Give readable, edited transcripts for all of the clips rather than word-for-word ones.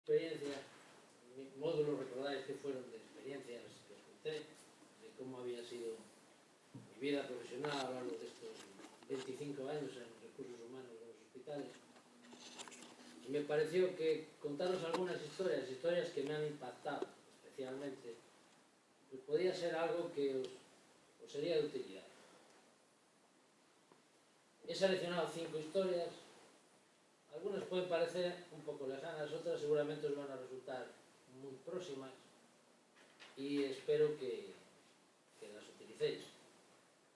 experiencia, mi módulo, recordáis que fueron de experiencias que os conté, de cómo había sido mi vida profesional a lo largo de estos 25 años en recursos humanos de los hospitales. Y me pareció que contaros algunas historias que me han impactado especialmente, pues podía ser algo que os sería de utilidad. He seleccionado 5 historias, algunas pueden parecer un poco lejanas, otras seguramente os van a resultar muy próximas y espero que las utilicéis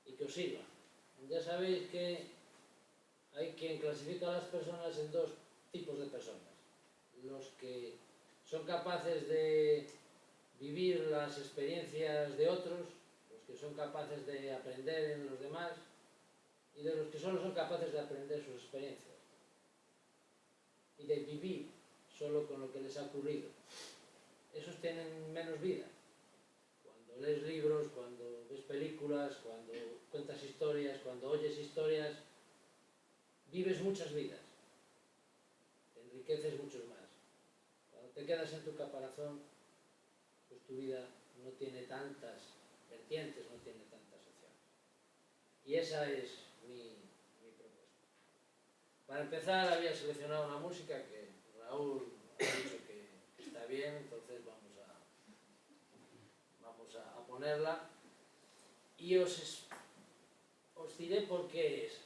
y que os sirvan. Ya sabéis que hay quien clasifica a las personas en 2 tipos de personas: los que son capaces de vivir las experiencias de otros, los que son capaces de aprender en los demás, y de los que solo son capaces de aprender sus experiencias y de vivir solo con lo que les ha ocurrido. Esos tienen menos vida. Cuando lees libros, cuando ves películas, cuando cuentas historias, cuando oyes historias, vives muchas vidas, te enriqueces muchos más. Cuando te quedas en tu caparazón, pues tu vida no tiene tantas vertientes, no tiene tantas opciones. Y esa es mi propuesta. Para empezar, había seleccionado una música que Raúl ha dicho que está bien, entonces vamos a ponerla y os diré por qué es.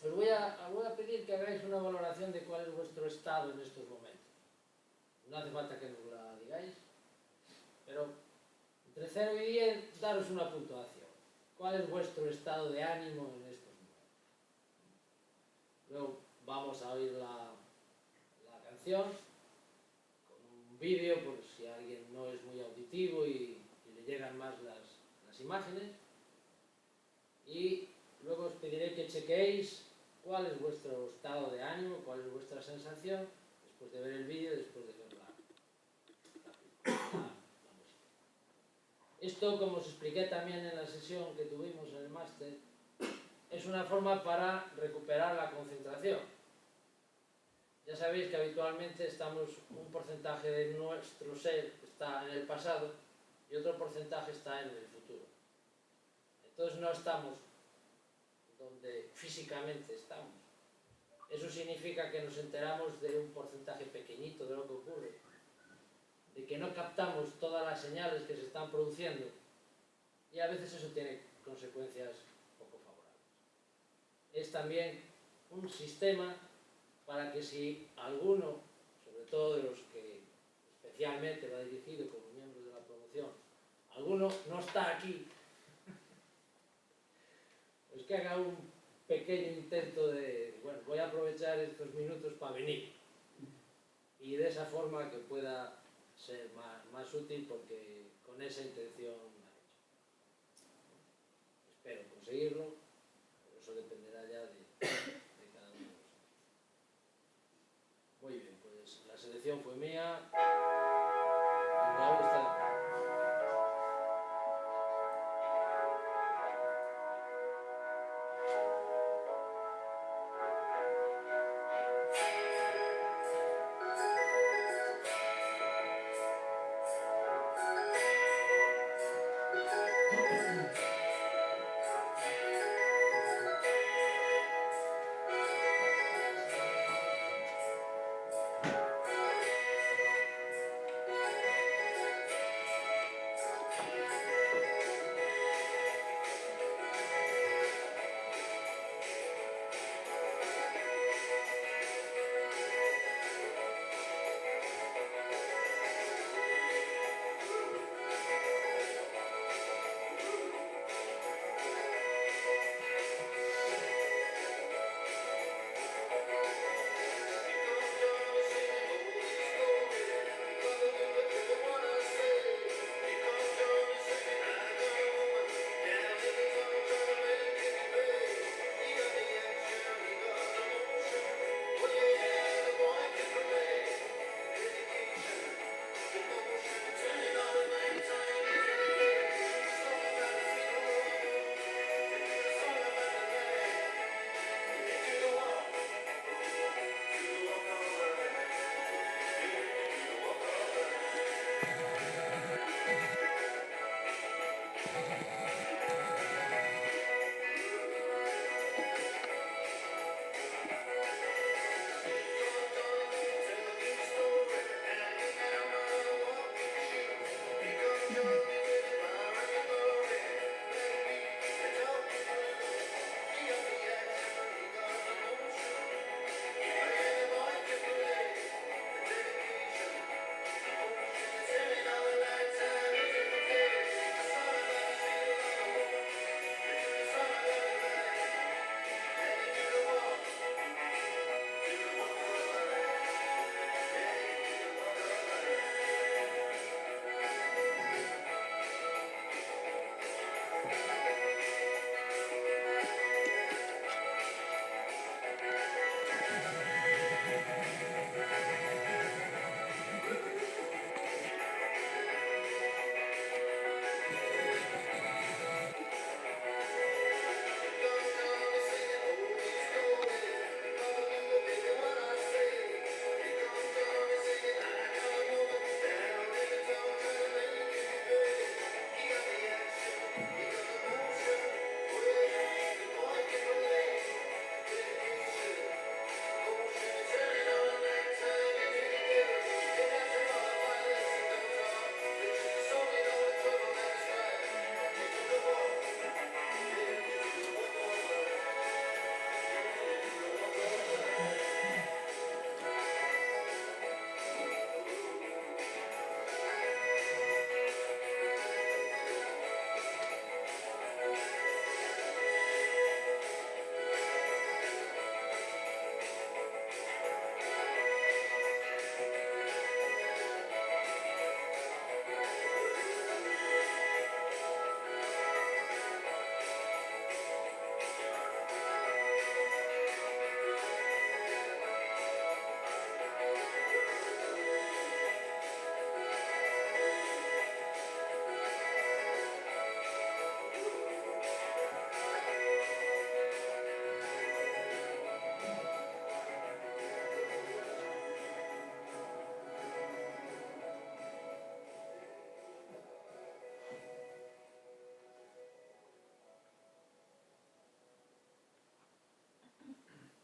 Os voy a pedir que hagáis una valoración de cuál es vuestro estado en estos momentos. No hace falta que nos la digáis, pero entre 0 y 10 daros una puntuación. ¿Cuál es vuestro estado de ánimo en estos momentos? Luego vamos a oír la canción con un vídeo por si alguien no es muy auditivo y le llegan más las imágenes, y luego os pediré que chequeéis cuál es vuestro estado de ánimo, cuál es vuestra sensación después de ver el vídeo y después de ver la música. Esto, como os expliqué también en la sesión que tuvimos en el máster, es una forma para recuperar la concentración. Ya sabéis que habitualmente un porcentaje de nuestro ser está en el pasado y otro porcentaje está en el futuro. Entonces no estamos donde físicamente estamos. Eso significa que nos enteramos de un porcentaje pequeñito de lo que ocurre, de que no captamos todas las señales que se están produciendo, y a veces eso tiene consecuencias poco favorables. Es también un sistema para que si alguno, sobre todo de los que especialmente va dirigido como miembros de la promoción, alguno no está aquí, pues que haga un pequeño intento de, bueno, voy a aprovechar estos minutos para venir, y de esa forma que pueda ser más útil, porque con esa intención la he hecho. Espero conseguirlo, pero eso dependerá ya de cada uno de vosotros. Muy bien, pues la selección fue mía. Y Raúl está...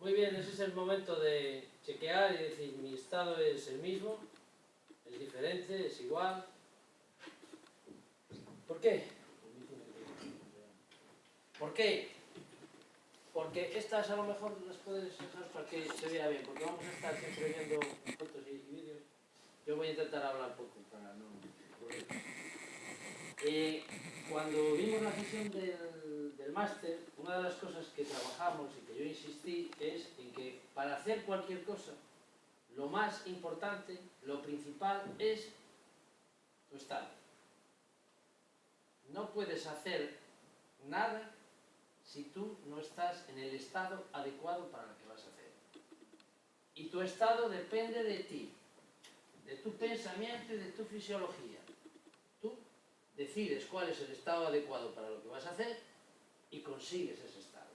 Muy bien, ese es el momento de chequear y decir, mi estado es el mismo, es diferente, es igual. ¿Por qué? ¿Por qué? Porque estas a lo mejor las puedes dejar para que se vea bien, porque vamos a estar siempre viendo fotos y vídeos. Yo voy a intentar hablar poco para no... Cuando vimos la sesión del máster, una de las cosas que trabajamos y que yo insistí es en que para hacer cualquier cosa, lo más importante, lo principal es tu estado. No puedes hacer nada si tú no estás en el estado adecuado para lo que vas a hacer. Y tu estado depende de ti, de tu pensamiento y de tu fisiología. Tú decides cuál es el estado adecuado para lo que vas a hacer y consigues ese estado.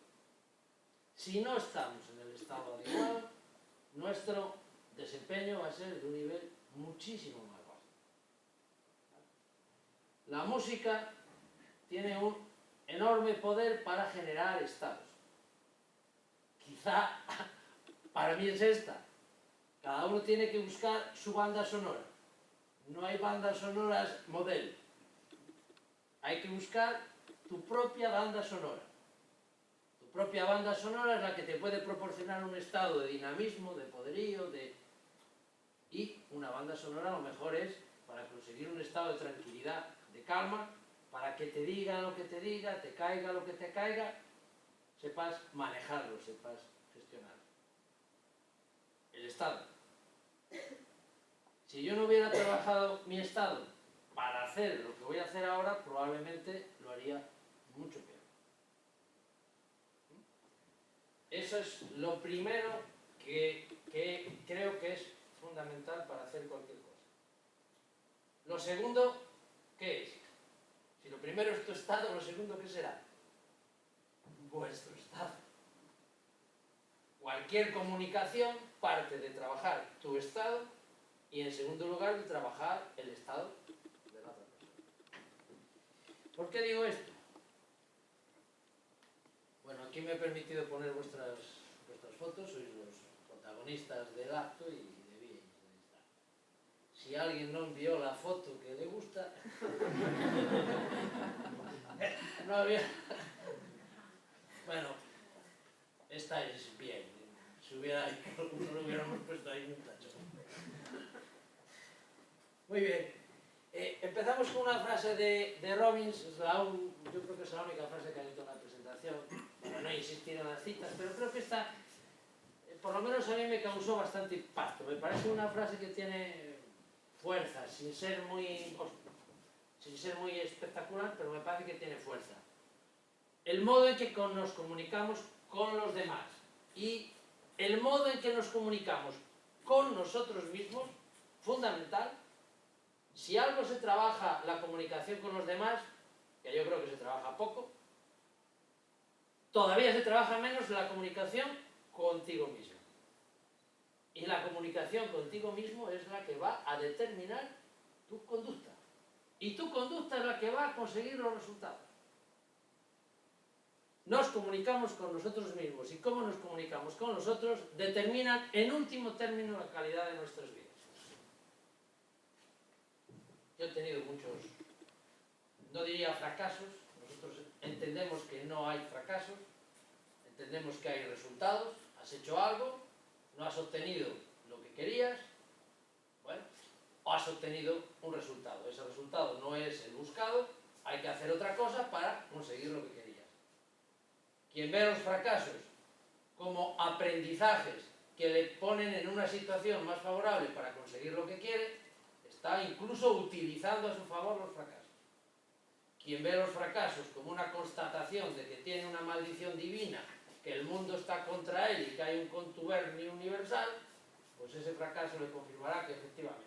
Si no estamos en el estado adecuado, nuestro desempeño va a ser de un nivel muchísimo más bajo. La música tiene un enorme poder para generar estados. Quizá para mí es esta. Cada uno tiene que buscar su banda sonora. No hay bandas sonoras modelo. Hay que buscar tu propia banda sonora. Tu propia banda sonora es la que te puede proporcionar un estado de dinamismo, de poderío, y una banda sonora a lo mejor es para conseguir un estado de tranquilidad, de calma, para que te diga lo que te diga, te caiga lo que te caiga, sepas manejarlo, sepas gestionarlo. El estado. Si yo no hubiera trabajado mi estado para hacer lo que voy a hacer ahora, probablemente lo haría mucho peor. Eso es lo primero que creo que es fundamental para hacer cualquier cosa. Lo segundo, ¿qué es? Si lo primero es tu estado, lo segundo, ¿qué será? Vuestro estado. Cualquier comunicación parte de trabajar tu estado y, en segundo lugar, de trabajar el estado de la otra persona. ¿Por qué digo esto? Bueno, aquí me he permitido poner vuestras fotos, sois los protagonistas del acto y debíais de estar. Si alguien no envió la foto que le gusta, no había... Bueno, estáis bien. Si hubiera alguno lo hubiéramos puesto ahí en un tacho. Muy bien. Empezamos con una frase de Robbins. Yo creo que es la única frase que ha hecho en la presentación, para no insistir en las citas, pero creo que esta, por lo menos a mí me causó bastante impacto. Me parece una frase que tiene fuerza, sin ser muy espectacular, pero me parece que tiene fuerza. El modo en que nos comunicamos con los demás y el modo en que nos comunicamos con nosotros mismos, fundamental. Si algo se trabaja la comunicación con los demás, que yo creo que se trabaja poco, todavía se trabaja menos la comunicación contigo mismo. Y la comunicación contigo mismo es la que va a determinar tu conducta. Y tu conducta es la que va a conseguir los resultados. Nos comunicamos con nosotros mismos y cómo nos comunicamos con nosotros determinan en último término la calidad de nuestras vidas. Yo he tenido muchos, no diría fracasos, nosotros entendemos que no hay fracasos, entendemos que hay resultados, has hecho algo, no has obtenido lo que querías, bueno, o has obtenido un resultado. Ese resultado no es el buscado, hay que hacer otra cosa para conseguir lo que querías. Quien ve los fracasos como aprendizajes que le ponen en una situación más favorable para conseguir lo que quiere, está incluso utilizando a su favor los fracasos. Quien ve los fracasos como una constatación de que tiene una maldición divina, que el mundo está contra él y que hay un contubernio universal, pues ese fracaso le confirmará que efectivamente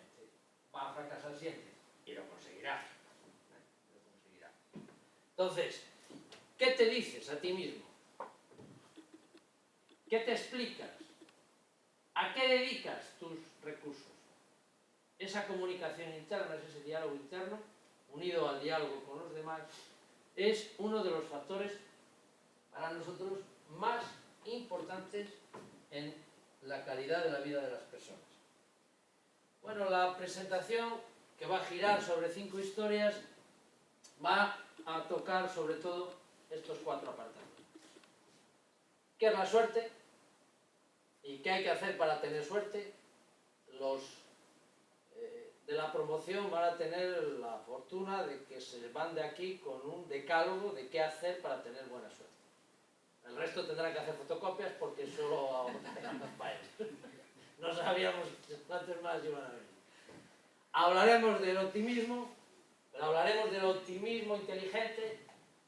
va a fracasar siempre y lo conseguirá. Entonces, ¿qué te dices a ti mismo? ¿Qué te explicas? ¿A qué dedicas tus recursos? Esa comunicación interna, ese diálogo interno, unido al diálogo con los demás, es uno de los factores para nosotros más importantes en la calidad de la vida de las personas. Bueno, la presentación, que va a girar sobre 5 historias, va a tocar sobre todo estos 4 apartados. ¿Qué es la suerte? ¿Y qué hay que hacer para tener suerte? Los de la promoción van a tener la fortuna de que se van de aquí con un decálogo de qué hacer para tener buena suerte. El resto tendrán que hacer fotocopias porque solo tenemos para ellos. No sabíamos cuántos más iban a venir. Hablaremos del optimismo, pero hablaremos del optimismo inteligente,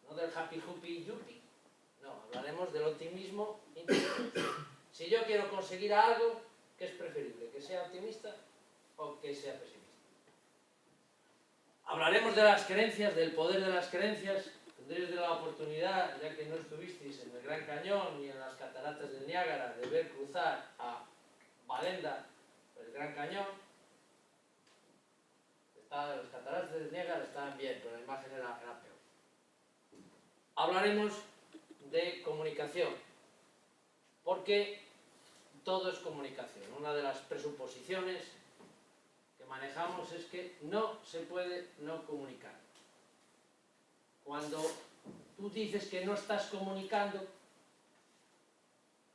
no del happy huppy yuppie. No, hablaremos del optimismo inteligente. Si yo quiero conseguir algo, ¿qué es preferible? ¿Que sea optimista o que sea pesimista? Hablaremos de las creencias, del poder de las creencias. Tendréis de la oportunidad, ya que no estuvisteis en el Gran Cañón ni en las cataratas del Niágara, de ver cruzar a Valenda, el Gran Cañón. Las cataratas del Niágara estaban bien, pero la imagen era peor. Hablaremos de comunicación, porque todo es comunicación. Una de las presuposiciones que manejamos es que no se puede no comunicar. Cuando tú dices que no estás comunicando,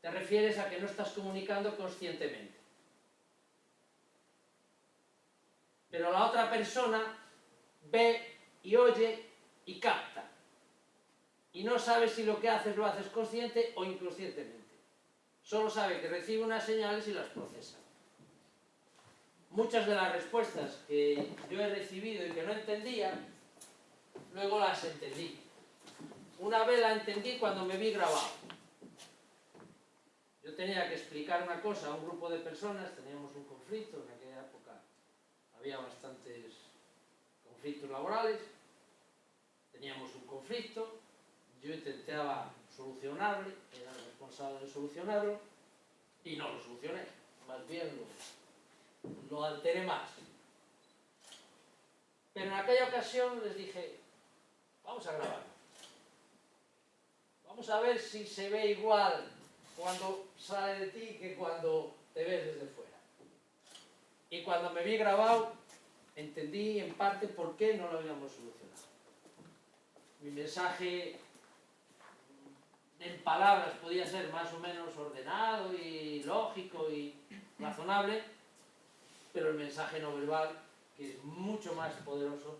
te refieres a que no estás comunicando conscientemente. Pero la otra persona ve y oye y capta. Y no sabe si lo que haces lo haces consciente o inconscientemente. Solo sabe que recibe unas señales y las procesa. Muchas de las respuestas que yo he recibido y que no entendía, luego las entendí. Una vez la entendí cuando me vi grabado. Yo tenía que explicar una cosa a un grupo de personas, teníamos un conflicto, en aquella época había bastantes conflictos laborales, teníamos un conflicto, yo intentaba solucionarlo, era el responsable de solucionarlo, y no lo solucioné, más bien lo alteré más. Pero en aquella ocasión les dije, vamos a grabarlo. Vamos a ver si se ve igual cuando sale de ti que cuando te ves desde fuera. Y cuando me vi grabado, entendí en parte por qué no lo habíamos solucionado. Mi mensaje en palabras podía ser más o menos ordenado y lógico y razonable, pero el mensaje no verbal, que es mucho más poderoso,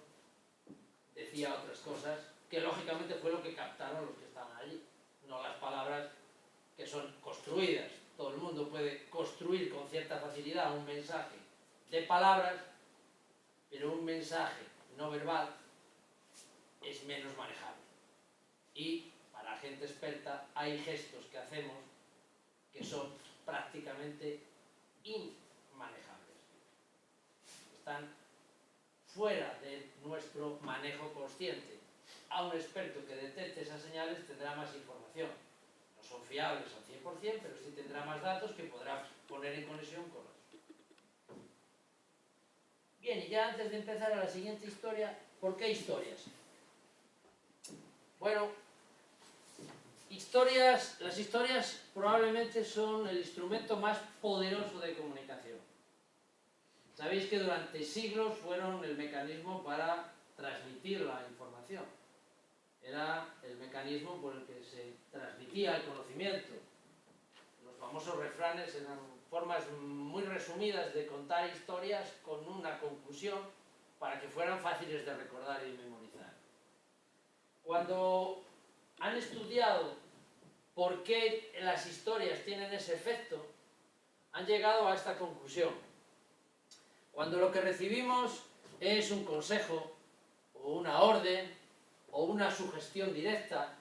decía otras cosas que lógicamente fue lo que captaron los que estaban allí, no las palabras que son construidas. Todo el mundo puede construir con cierta facilidad un mensaje de palabras, pero un mensaje no verbal es menos manejable. Y para la gente experta hay gestos que hacemos que son prácticamente inmanejables. Están fuera de nuestro manejo consciente. A un experto que detecte esas señales tendrá más información. No son fiables al 100%, pero sí tendrá más datos que podrá poner en conexión con otros. Bien, y ya antes de empezar a la siguiente historia, ¿por qué historias? Bueno, las historias probablemente son el instrumento más poderoso de comunicación. Sabéis que durante siglos fueron el mecanismo para transmitir la información. Era el mecanismo por el que se transmitía el conocimiento. Los famosos refranes eran formas muy resumidas de contar historias con una conclusión para que fueran fáciles de recordar y memorizar. Cuando han estudiado por qué las historias tienen ese efecto, han llegado a esta conclusión. Cuando lo que recibimos es un consejo, o una orden, o una sugestión directa,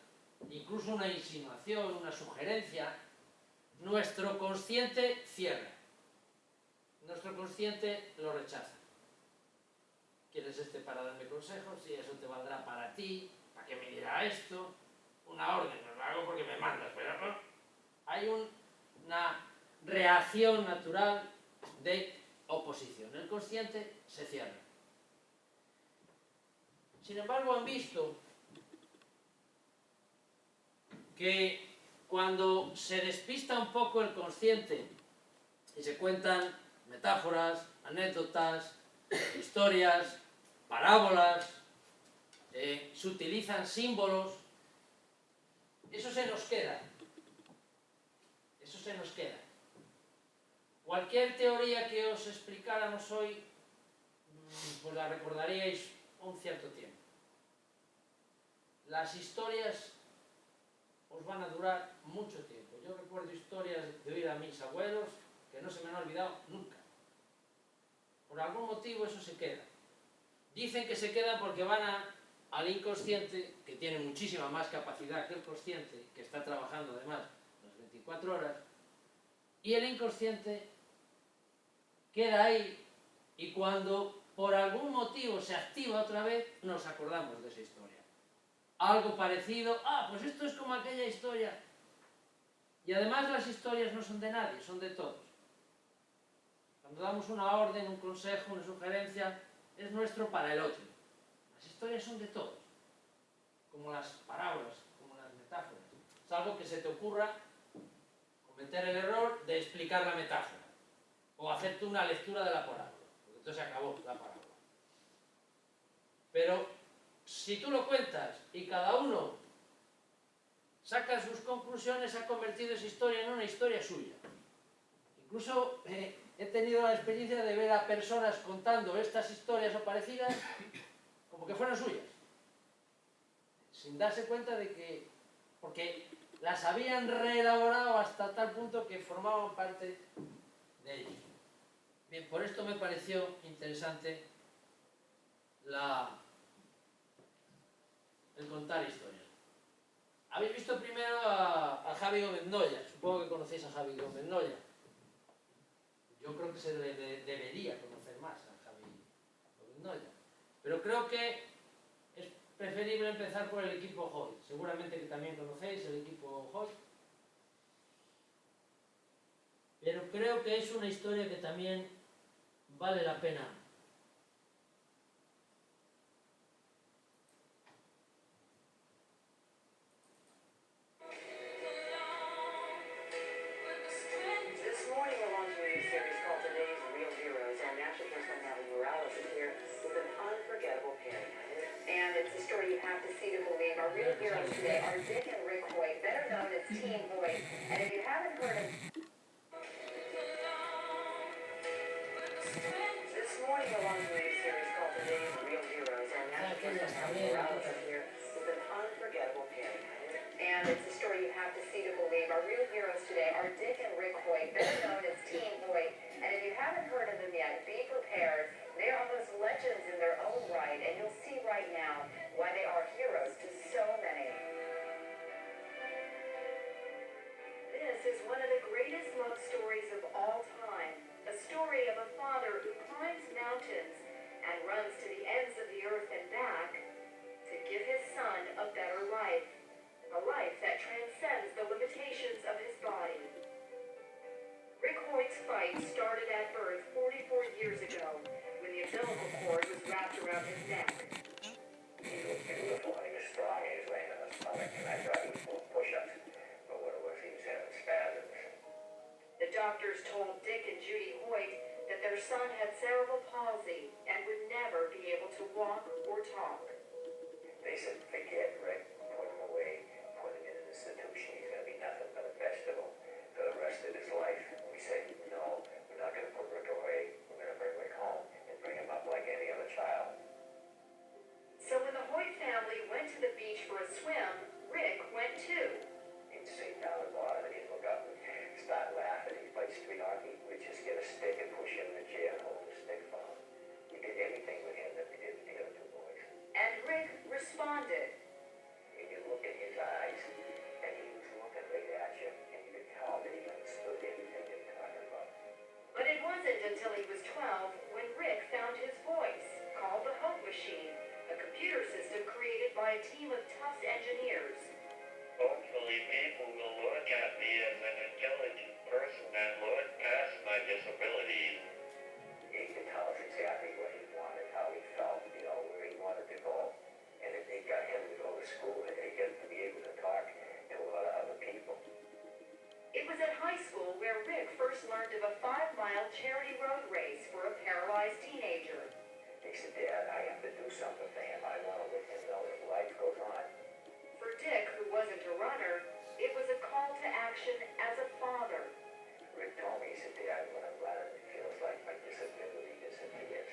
incluso una insinuación, una sugerencia, nuestro consciente cierra. Nuestro consciente lo rechaza. ¿Quieres para darme consejos? Sí, eso te valdrá para ti, para que me diera esto, una orden, no lo hago porque me mandas, pero hay una reacción natural de oposición. El consciente se cierra. Sin embargo, han visto que cuando se despista un poco el consciente y se cuentan metáforas, anécdotas, historias, parábolas, se utilizan símbolos, eso se nos queda. Eso se nos queda. Cualquier teoría que os explicáramos hoy, pues la recordaríais un cierto tiempo. Las historias os van a durar mucho tiempo. Yo recuerdo historias de oír a mis abuelos que no se me han olvidado nunca. Por algún motivo eso se queda. Dicen que se queda porque van al inconsciente, que tiene muchísima más capacidad que el consciente, que está trabajando además las 24 horas, y el inconsciente queda ahí, y cuando por algún motivo se activa otra vez, nos acordamos de esa historia. Algo parecido, pues esto es como aquella historia. Y además las historias no son de nadie, son de todos. Cuando damos una orden, un consejo, una sugerencia, es nuestro para el otro. Las historias son de todos, como las parábolas, como las metáforas. Salvo que se te ocurra cometer el error de explicar la metáfora o hacerte una lectura de la parábola, porque entonces se acabó la parábola. Pero si tú lo cuentas y cada uno saca sus conclusiones, ha convertido esa historia en una historia suya. Incluso he tenido la experiencia de ver a personas contando estas historias o parecidas como que fueran suyas, sin darse cuenta de que, porque las habían reelaborado hasta tal punto que formaban parte de ellos. Bien, por esto me pareció interesante el contar historias. Habéis visto primero a Javi Gómez Noya, supongo que conocéis a Javi Gómez Noya. Yo creo que se debería conocer más a Javi Gómez Noya. Pero creo que es preferible empezar por el equipo Hoy. Seguramente que también conocéis el equipo Hoy. Pero creo que es una historia que también vale la pena. where Rick first learned of a 5-mile charity road race for a paralyzed teenager. He said, Dad, I have to do something for him. I want to let him know that life goes on. For Dick, who wasn't a runner, it was a call to action as a father. Rick told me, he said, Dad, when I'm running, it feels like my disability disappears.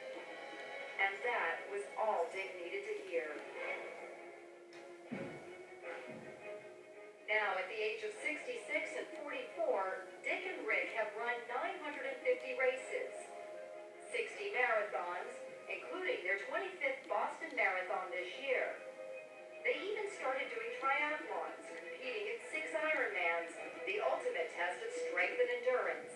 And that was all Dick needed to hear. Now, at the age of 66 and 44, Dick and Rick have run 950 races, 60 marathons, including their 25th Boston Marathon this year. They even started doing triathlons, competing in 6 Ironmans, the ultimate test of strength and endurance.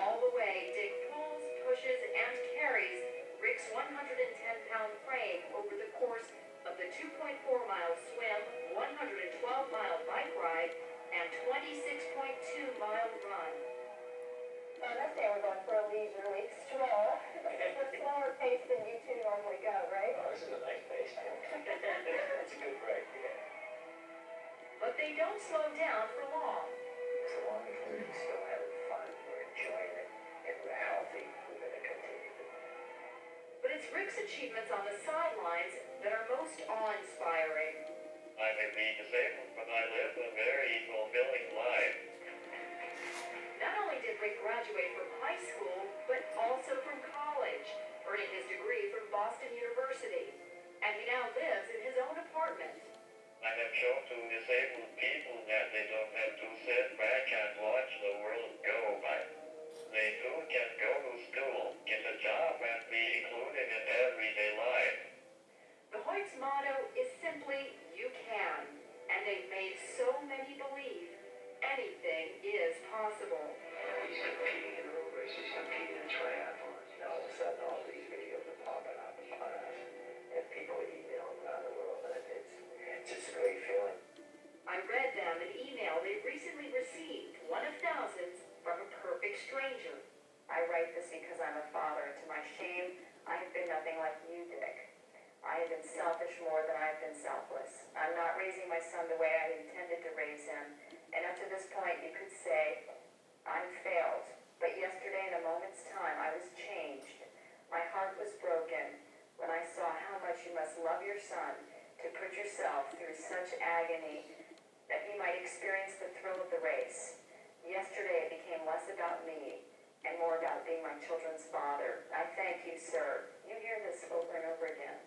All the way, Dick pulls, pushes, and carries Rick's 110-pound frame over the course of the 2.4-mile swim, 112-mile bike ride, and 26.2-mile run. On this day, we're going for a leisurely stroll. It's a slower pace than you two normally go, right? Oh, this is a nice pace. It's a good break, yeah. But they don't slow down for long. So long as we're still having fun, we're enjoying it, and we're healthy, we're going to continue to. But it's Rick's achievements on the sidelines that are most awe-inspiring. I may be disabled, but I live a very fulfilling life. Not only did Rick graduate from high school, but also from college, earning his degree from Boston University. And he now lives in his own apartment. I have shown to disabled people that they don't have to sit back and watch the world go by. They too can go to school, get a job, and be included in everyday life. The Hoyts' motto is simply, you can, and they've made so many believe anything is possible. He's competing in road races, he's competing in triathlons. And all of a sudden, all these videos are popping up on us. And people are emailing around the world, and it's just a great feeling. I read them an email they recently received, one of thousands, from a perfect stranger. I write this because I'm a father. To my shame, I have been nothing like you, Dick. I have been selfish more than I have been selfless. I'm not raising my son the way I intended to raise him. And up to this point, you could say, I've failed. But yesterday, in a moment's time, I was changed. My heart was broken when I saw how much you must love your son to put yourself through such agony that he might experience the thrill of the race. Yesterday, it became less about me and more about being my children's father. I thank you, sir. You hear this over and over again.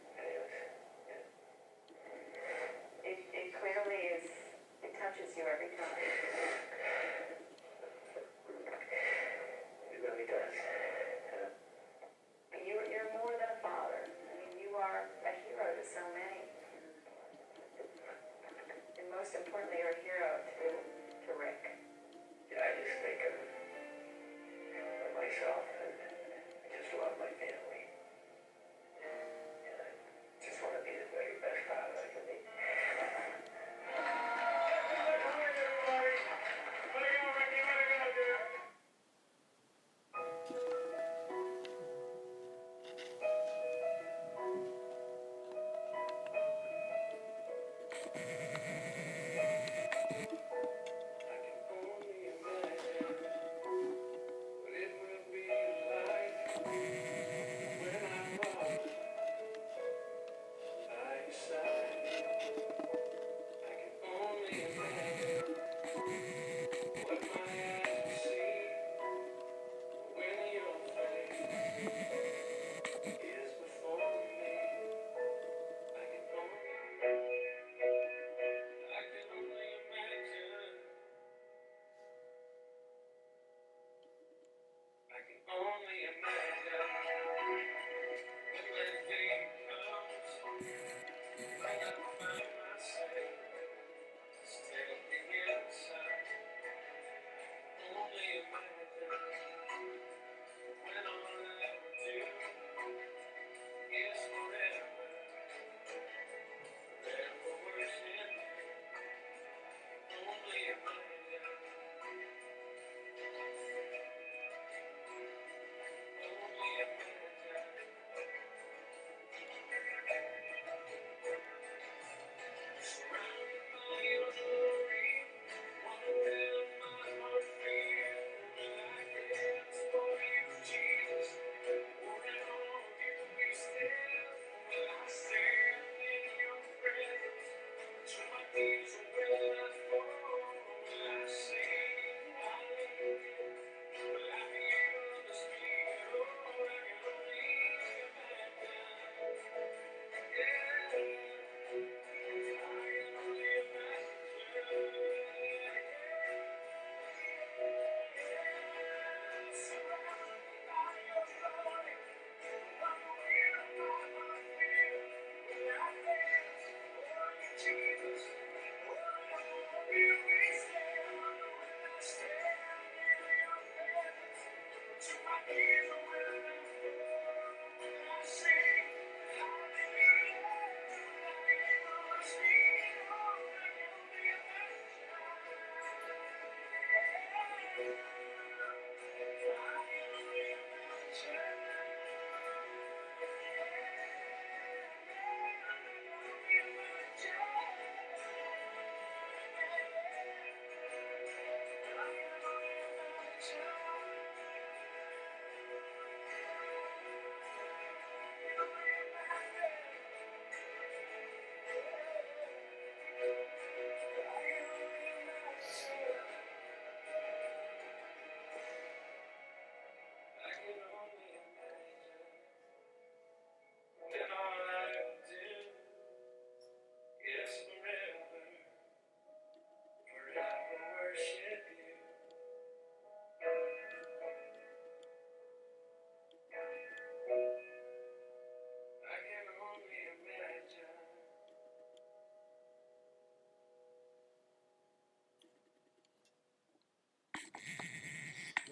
It clearly is, it touches you every time. It really does. You're more than a father. I mean, you are a hero to so many. And most importantly, you're a hero to Rick. Yeah, I just think of myself, and I just love my family. And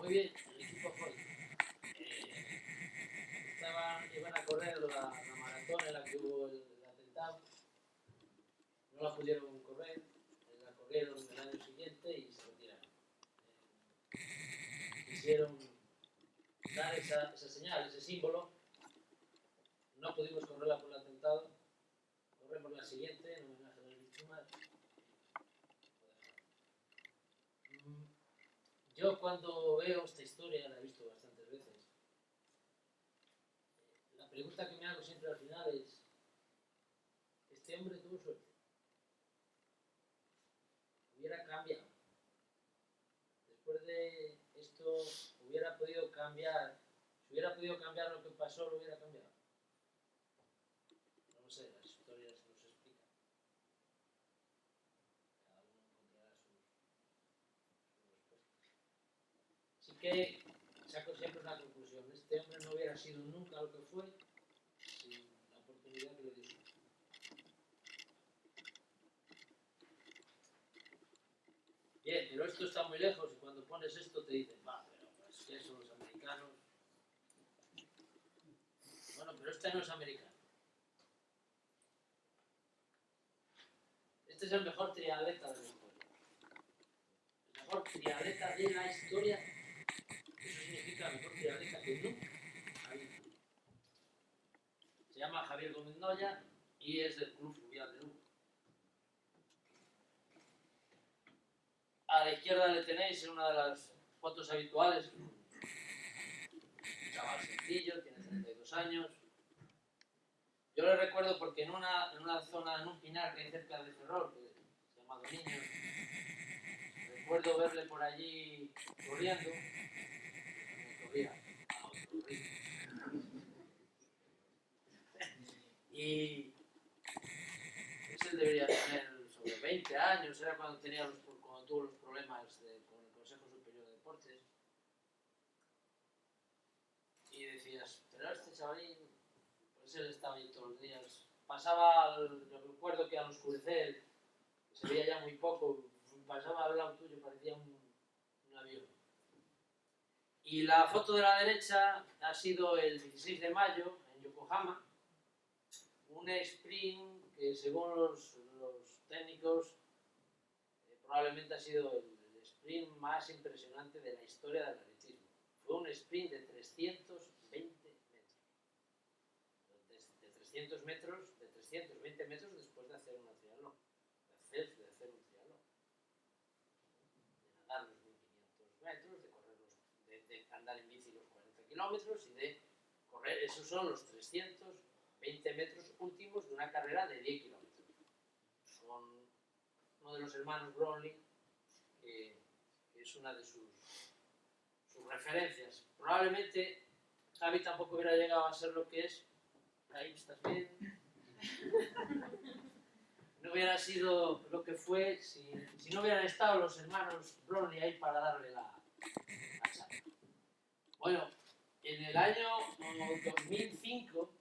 Muy bien, el equipo Hoy. Iban a correr la maratón en la que hubo el atentado. No la pudieron correr, la corrieron el año siguiente y se retiraron. Quisieron dar esa señal, ese símbolo. No pudimos correrla por el atentado. Corremos la siguiente en homenaje a las víctimas. Yo cuando veo esta historia, la he visto bastantes veces, la pregunta que me hago siempre al final es, ¿este hombre tuvo suerte? ¿Hubiera cambiado? Después de esto, ¿hubiera podido cambiar? Si hubiera podido cambiar lo que pasó, ¿lo hubiera cambiado? No lo sé, las historias nos explican. Cada uno encontrará sus respuestas. Así que saco siempre una conclusión. Este hombre no hubiera sido nunca lo que fue sin la oportunidad que le dio. Bien, pero esto está muy lejos y cuando pones esto te dicen, va, pero es que son los americanos. Bueno, pero este no es americano. Este es el mejor triatleta de la historia. El mejor triatleta de la historia. Eso significa el mejor triatleta que nunca ha habido. Se llama Javier Gómez Noya y es del Club Fluvial de Lugo. A la izquierda le tenéis en una de las fotos habituales. Un chaval sencillo, tiene 32 años. Yo le recuerdo porque en una zona, en un pinar que hay cerca de Ferrol, que se llama Dominios, recuerdo verle por allí corriendo. Corría a otro ritmo. Y él debería tener sobre 20 años, era cuando tuvo los problemas con el Consejo Superior de Deportes. Y decías, pero este chavalín, pues él estaba ahí todos los días. Yo recuerdo que al oscurecer, se veía ya muy poco, pasaba al lado tuyo, parecía un avión. Y la foto de la derecha ha sido el 16 de mayo en Yokohama, un sprint que según los técnicos probablemente ha sido el sprint más impresionante de la historia del atletismo. Fue un sprint de 320 metros. De 320 metros después de hacer una triatlón. De hacer un triatlón. De nadar los 1500 metros, de andar en bici los 40 kilómetros y de correr. Esos son los 320 metros últimos de una carrera de 10 kilómetros. Con uno de los hermanos Brownlee, que es una de sus referencias. Probablemente Javi tampoco hubiera llegado a ser lo que es. Ahí estás bien. No hubiera sido lo que fue si no hubieran estado los hermanos Brownlee ahí para darle la charla. Bueno, en el año 2005,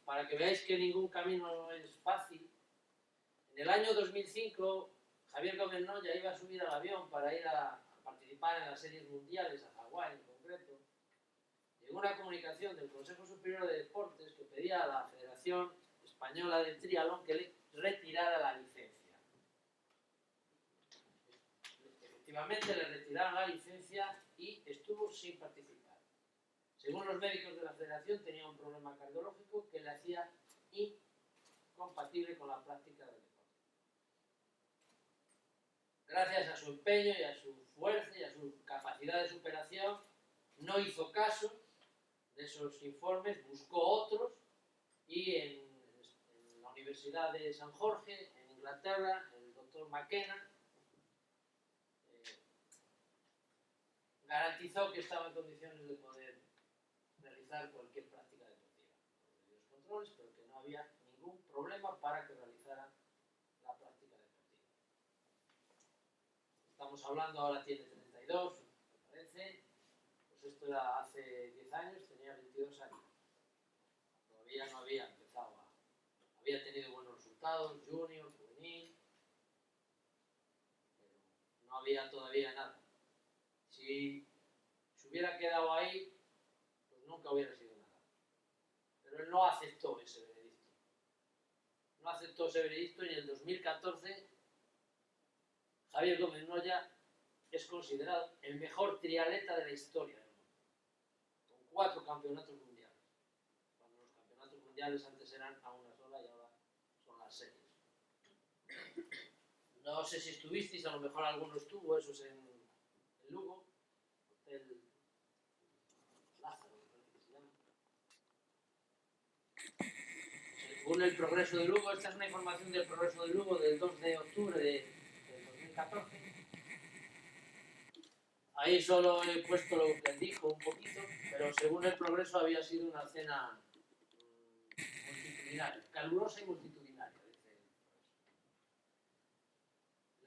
para que veáis que ningún camino es fácil, en el año 2005 Javier Gómez Noya iba a subir al avión para ir a participar en las series mundiales, a Hawái en concreto. Llegó una comunicación del Consejo Superior de Deportes que pedía a la Federación Española de Triatlón que le retirara la licencia. efectivamente le retiraron la licencia y estuvo sin participar. Según los médicos de la federación, tenía un problema cardiológico que le hacía incompatible con la práctica del deporte. Gracias a su empeño y a su fuerza y a su capacidad de superación, no hizo caso de esos informes, buscó otros y en la Universidad de San Jorge, en Inglaterra, el doctor McKenna garantizó que estaba en condiciones de poder realizar cualquier práctica deportiva. Con los controles, pero que no había ningún problema para que realizara la práctica deportiva. Estamos hablando, ahora tiene 32, me parece, pues esto era hace 10 años, tenía 22 años. Todavía no había empezado había tenido buenos resultados, junior, juvenil, pero no había todavía nada. Si se hubiera quedado ahí, pues nunca hubiera sido nada. Pero él no aceptó ese veredicto. No aceptó ese veredicto y en el 2014 Javier Gómez Noya es considerado el mejor triatleta de la historia del mundo, con 4 campeonatos mundiales. Cuando los campeonatos mundiales antes eran a una sola y ahora son las series. No sé si estuvisteis, a lo mejor alguno estuvo, eso es en Lugo, Hotel Lázaro, me parece que se llama. Según el Progreso de Lugo, esta es una información del Progreso de Lugo del 2 de octubre del 2014. Ahí solo he puesto lo que él dijo un poquito, pero según el Progreso había sido una cena multitudinaria, calurosa y multitudinaria, dice el Progreso.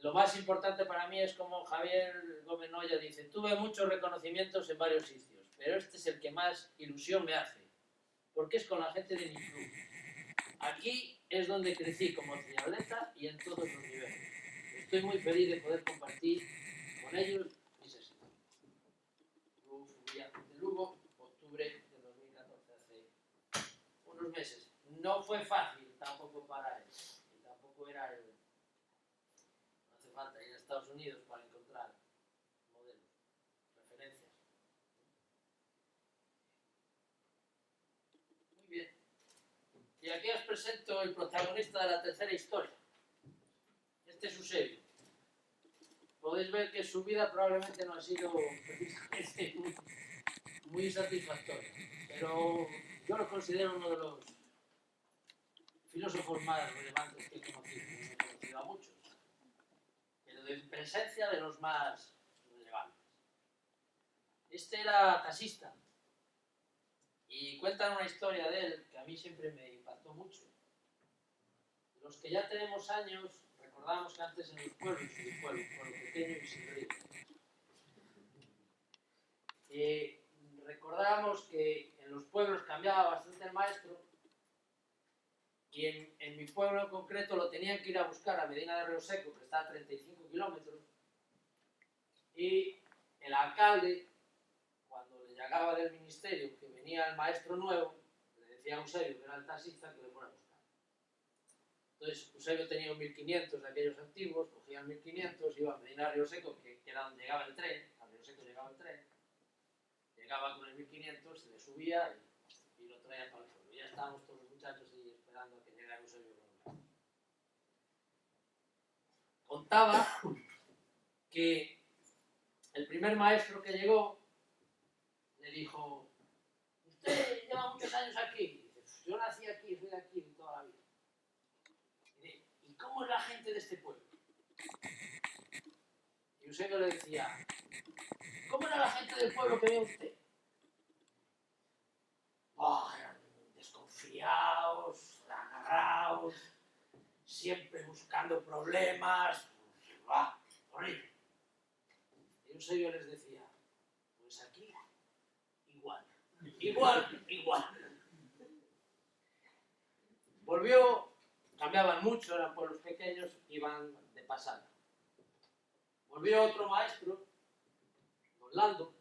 Lo más importante para mí es como Javier Gómez Noya dice: tuve muchos reconocimientos en varios sitios, pero este es el que más ilusión me hace, porque es con la gente de mi club. Aquí es donde crecí como triatleta y en todos los niveles. Estoy muy feliz de poder compartir con ellos mis éxitos. De Lugo, octubre de 2014, hace unos meses. No fue fácil tampoco para él, y tampoco era el... No hace falta ir a Estados Unidos para encontrar modelos, referencias. Muy bien. Y aquí os presento el protagonista de la tercera historia. Este es Eusebio. Podéis ver que su vida probablemente no ha sido precisamente muy satisfactoria, pero yo lo considero uno de los filósofos más relevantes que he conocido. No he conocido a muchos, pero de presencia de los más relevantes. Este era taxista y cuentan una historia de él que a mí siempre me impactó mucho. Los que ya tenemos años recordamos que antes en los pueblos, un pueblo pequeño y sin río, recordábamos que en los pueblos cambiaba bastante el maestro y en mi pueblo en concreto lo tenían que ir a buscar a Medina de Río Seco, que está a 35 kilómetros, y el alcalde, cuando le llegaba del ministerio que venía el maestro nuevo, le decía a Eusebio, que era el taxista, que le fuera a buscar. Entonces Eusebio tenía un 1500 de aquellos antiguos, cogía el 1500, iba a Medina de Río Seco, que era donde llegaba el tren, a Río Seco llegaba el tren, llegaba con el 1500, se le subía y lo traía para el pueblo. Ya estábamos todos los muchachos ahí esperando a que llegara Eusebio con el... Contaba que el primer maestro que llegó le dijo: usted lleva muchos años aquí. Y dice: yo nací aquí, soy de aquí toda la vida. Y dice: ¿y cómo es la gente de este pueblo? Y Eusebio le decía: ¿cómo era la gente del pueblo que ve usted? Oh, eran desconfiados, agarrados, siempre buscando problemas. Horrible. Y Eusebio les decía: pues aquí, igual. Volvió, cambiaban mucho, eran pueblos pequeños, iban de pasada. Volvió otro maestro, don Lando,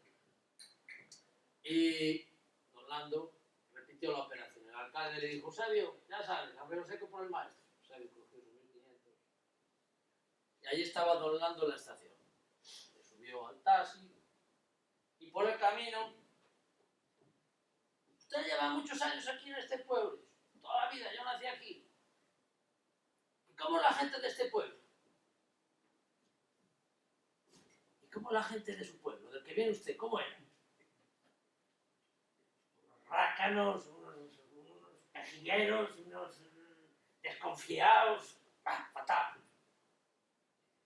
y don Lando repitió la operación. El alcalde le dijo: Eusebio, ya sabes, a Río Seco por el maestro. Eusebio cogió sus 1500. Y ahí estaba don Lando en la estación. subió al taxi y por el camino, usted lleva muchos años aquí en este pueblo, toda la vida, yo nací aquí. ¿Y cómo es la gente de este pueblo? ¿Y cómo es la gente de su pueblo, del que viene usted? ¿Cómo era? Unos rácanos, unos pejigueros, unos desconfiados, fatal.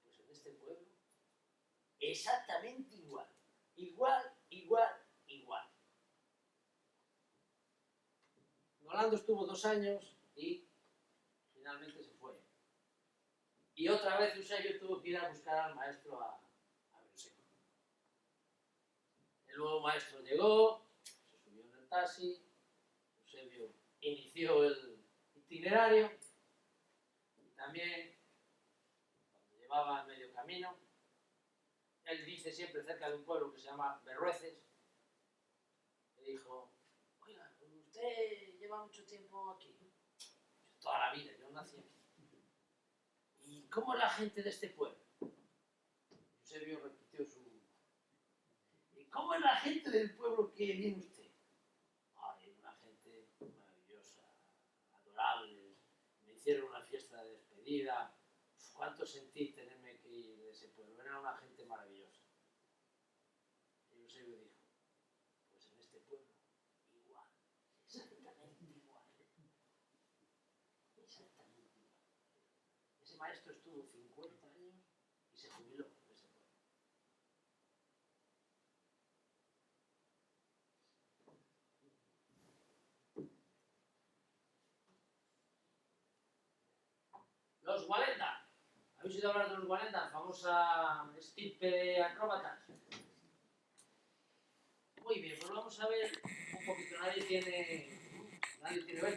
Pues en este pueblo, exactamente igual. Igual. Rolando estuvo 2 años y finalmente se fue. Y otra vez Eusebio tuvo que ir a buscar al maestro a Belseco. El nuevo maestro llegó, se subió en el taxi, Eusebio inició el itinerario y también, cuando llevaba medio camino, él dice siempre cerca de un pueblo que se llama Berrueces, le dijo: oiga, usted lleva mucho tiempo aquí. Toda la vida, yo nací aquí. ¿Y cómo es la gente de este pueblo? Eusebio repitió su... ¿Y cómo es la gente del pueblo que viene usted? Ay, una gente maravillosa, adorable. Me hicieron una fiesta de despedida. ¿Cuánto sentí tenerme que ir de ese pueblo? Era una gente maravillosa. Y Eusebio dijo: pues en este pueblo, igual, exactamente igual. Exactamente igual. Ese maestro estuvo 50 años y se jubiló en ese pueblo. Los Walenda. ¿Habéis oído hablar de los Walenda? Famosa estirpe de acróbatas. Muy bien, pues vamos a ver un poquito. Nadie tiene vértigo.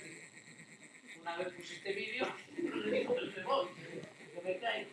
Una vez puse este vídeo, le digo que me voy, que me caigo.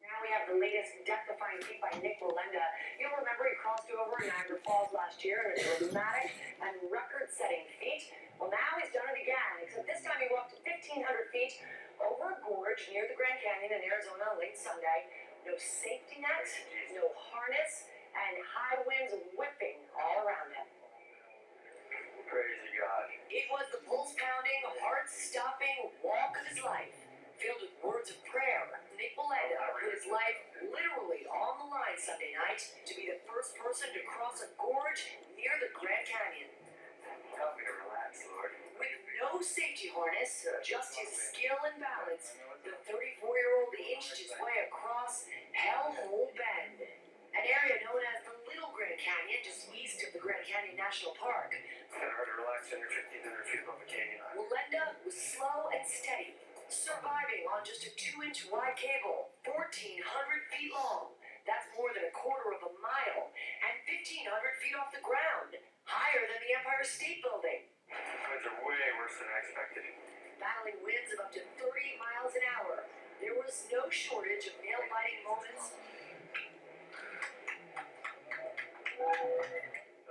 Now we have the latest death-defying feat by Nick Walenda. You'll remember he crossed over Niagara Falls last year in a dramatic and record-setting feat. Well, now he's done it again, except this time he walked 1,500 feet over a gorge near the Grand Canyon in Arizona late Sunday. No safety net, no harness, and high winds whipping all around him. Praise God. It was the pulse-pounding, heart-stopping walk of his life. Filled with words of prayer, Nick Walenda put his life literally on the line Sunday night to be the first person to cross a gorge near the Grand Canyon. Tell me to relax, Lord. With no safety harness, just his skill and balance, the 34-year-old inched his way across Hellhole Bend, an area known as the Little Grand Canyon just east of the Grand Canyon National Park. It's kind of hard to relax under 1,500 feet above a canyon. Walenda was slow and steady, surviving on just a 2-inch wide cable, 1,400 feet long. That's more than a quarter of a mile, and 1,500 feet off the ground, higher than the Empire State Building. Winds are way worse than I expected. Battling winds of up to 30 miles an hour, there was no shortage of nail-biting moments.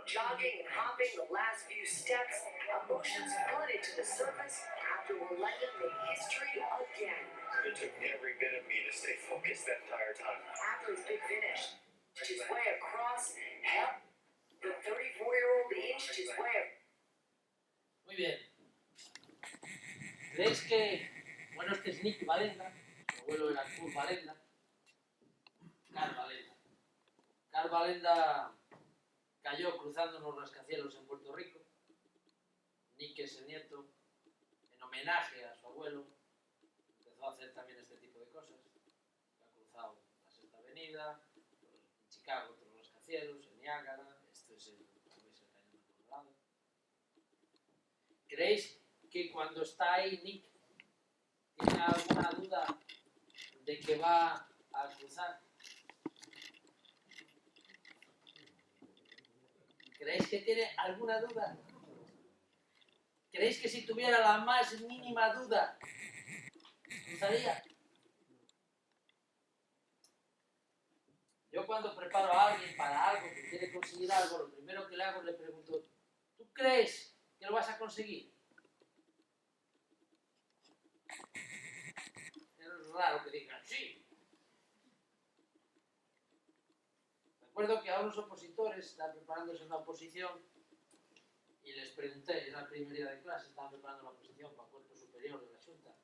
Jogging and hopping the last few steps, emotions flooded to the surface after Walenda made history again. It took every bit of me to stay focused that entire time. After his big finish, his way across hell, the 34-year-old inched his way. Muy bien. ¿Creéis que... Bueno, este es Nick Walenda, su abuelo era Kurt Walenda. Karl Walenda. Karl Walenda cayó cruzando unos rascacielos en Puerto Rico. Nick es el nieto, en homenaje a su abuelo. abuelo empezó a hacer también este tipo de cosas. Ha cruzado la Sexta Avenida, en Chicago otros rascacielos, en Niágara, esto es el Cañón de Colorado. ¿Creéis que cuando está ahí Nick tiene alguna duda de que va a cruzar? ¿Creéis que tiene alguna duda? ¿Creéis que si tuviera la más mínima duda, cruzaría? Yo cuando preparo a alguien para algo, que quiere conseguir algo, lo primero que le hago es le pregunto, ¿tú crees que lo vas a conseguir? Es raro que digan sí. Recuerdo que a unos opositores estaban preparándose una oposición y les pregunté, en la primera día de clase, estaban preparando una oposición para el cuerpo superior de la Junta.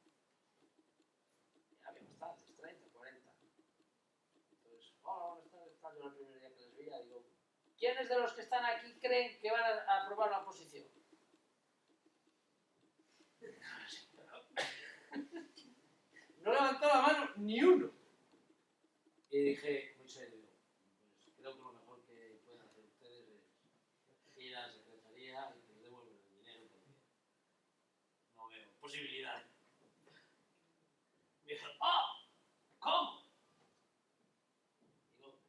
Y había bastantes, 30, 40. Entonces, buenas tardes, tal, yo el primer día que les veía, digo, ¿quiénes de los que están aquí creen que van a aprobar la oposición? No levantó la mano ni uno. Y dije, muy serio, pues creo que lo mejor que pueden hacer ustedes es ir a la secretaría y que les devuelvan el dinero porque no veo posibilidad. Me dijeron, ¡oh! ¿Cómo? Digo,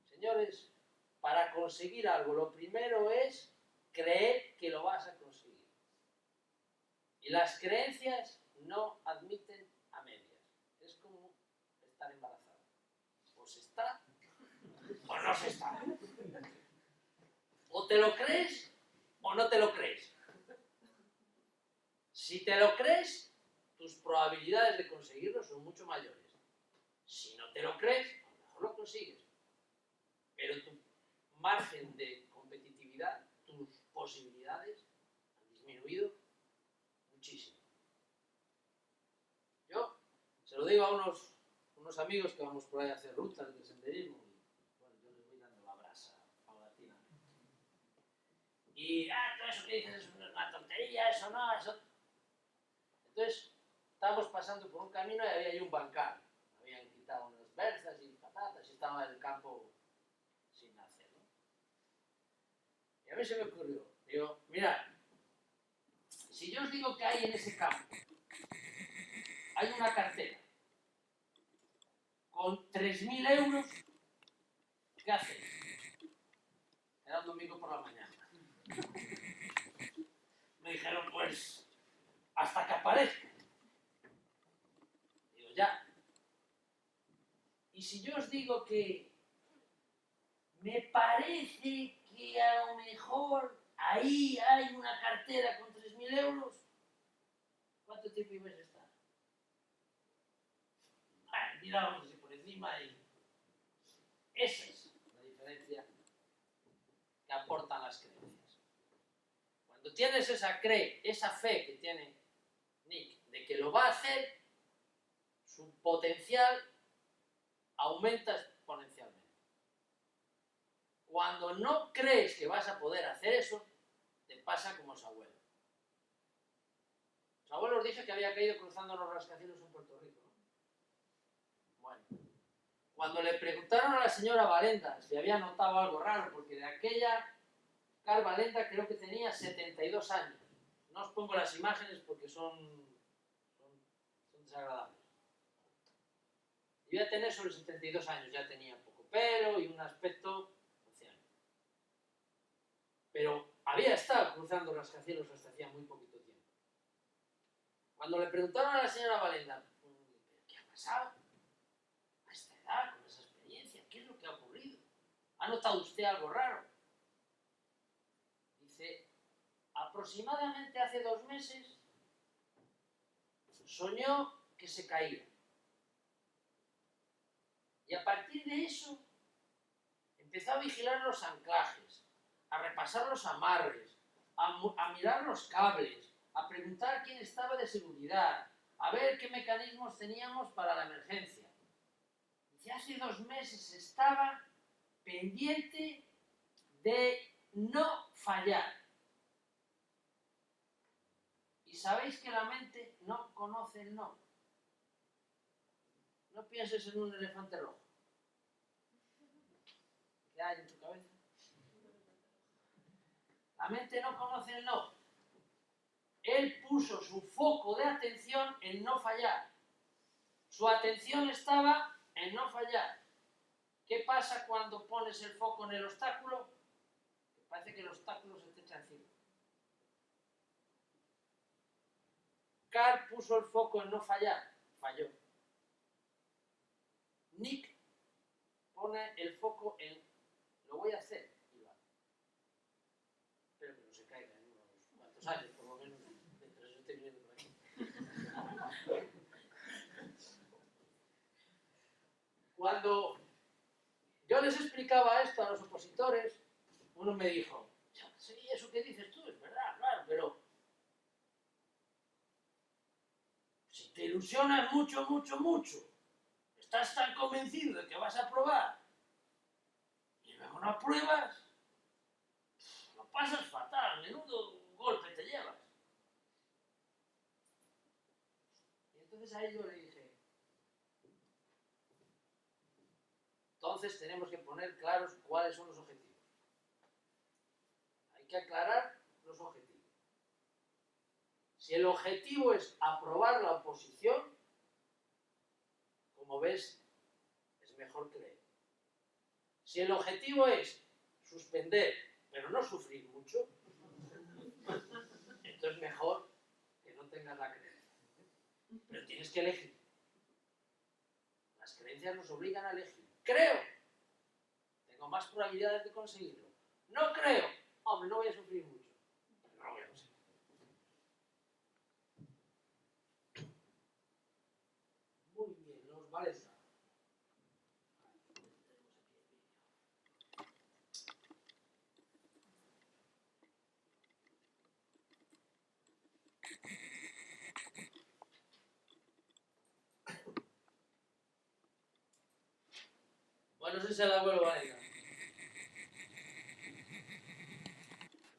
señores, para conseguir algo, lo primero es creer que lo vas a conseguir. Y las creencias no admiten a medias. Es como estar embarazada. O se está, o no se está. O te lo crees, o no te lo crees. Si te lo crees, tus probabilidades de conseguirlo son mucho mayores. Si no te lo crees, a lo mejor lo consigues. Pero tu margen de competitividad, tus posibilidades han disminuido muchísimo. Yo se lo digo a unos amigos que vamos por ahí a hacer rutas de senderismo y bueno, yo les voy dando la brasa paulatinamente. Y todo eso que dices es una tontería, eso no, eso. Entonces, estábamos pasando por un camino y había ahí un bancal. Habían quitado unas berzas y patatas y estaba el campo sin hacer, ¿no? Y a mí se me ocurrió, digo, mirad, si yo os digo que hay en ese campo, hay una cartera con 3.000 euros, ¿qué hacéis? Era un domingo por la mañana. Me dijeron, pues, hasta que aparezca. Digo, ya. Y si yo os digo que me parece que a lo mejor ahí hay una cartera con 3.000 euros, ¿cuánto tiempo ibais a estar? Mirábamos así por encima y esa es la diferencia que aportan las creencias. Cuando tienes esa fe que tiene Nick de que lo va a hacer, su potencial aumenta exponencialmente. Cuando no crees que vas a poder hacer eso, te pasa como su abuelo. Su abuelo os dije que había caído cruzando los rascacielos en Puerto Rico, ¿no? Bueno, cuando le preguntaron a la señora Valenda si había notado algo raro, porque de aquella Carl Valenda creo que tenía 72 años. No os pongo las imágenes porque son desagradables. Debía tener sobre 72 años, ya tenía poco pelo y un aspecto anciano. Pero había estado cruzando rascacielos hasta hacía muy poquito tiempo. Cuando le preguntaron a la señora Valenda, ¿qué ha pasado? A esta edad, con esa experiencia, ¿qué es lo que ha ocurrido? ¿Ha notado usted algo raro? Dice, aproximadamente hace 2 meses soñó que se caía. Y a partir de eso empezó a vigilar los anclajes, a repasar los amarres, a mirar los cables, a preguntar quién estaba de seguridad, a ver qué mecanismos teníamos para la emergencia. Dice, hace 2 meses estaba pendiente de no fallar. Y sabéis que la mente no conoce el no. No pienses en un elefante rojo. ¿Qué hay en tu cabeza? La mente no conoce el no. Él puso su foco de atención en no fallar. Su atención estaba en no fallar. ¿Qué pasa cuando pones el foco en el obstáculo? Que parece que el obstáculo se te echa encima. Carl puso el foco en no fallar. Falló. Nick pone el foco en lo voy a hacer y lo hace. Espero que no se caiga en unos cuantos años, por lo menos, mientras yo esté viviendo por aquí. Cuando yo les explicaba esto a los opositores, uno me dijo, sí, eso que dices tú es verdad, claro, pero si te ilusionas mucho, estás tan convencido de que vas a aprobar y luego no apruebas, lo pasas fatal, menudo golpe te llevas. Y entonces a él yo le dije, entonces tenemos que poner claros cuáles son los objetivos. Hay que aclarar los objetivos. Si el objetivo es aprobar la oposición, como ves, es mejor que leer. Si el objetivo es suspender, pero no sufrir mucho, entonces mejor que no tengas la creencia. Pero tienes que elegir. Las creencias nos obligan a elegir. Creo, tengo más probabilidades de conseguirlo. No creo, hombre, no voy a sufrir mucho. No lo voy a conseguir. Muy bien, los vales. Bueno, no sé si el abuelo vale.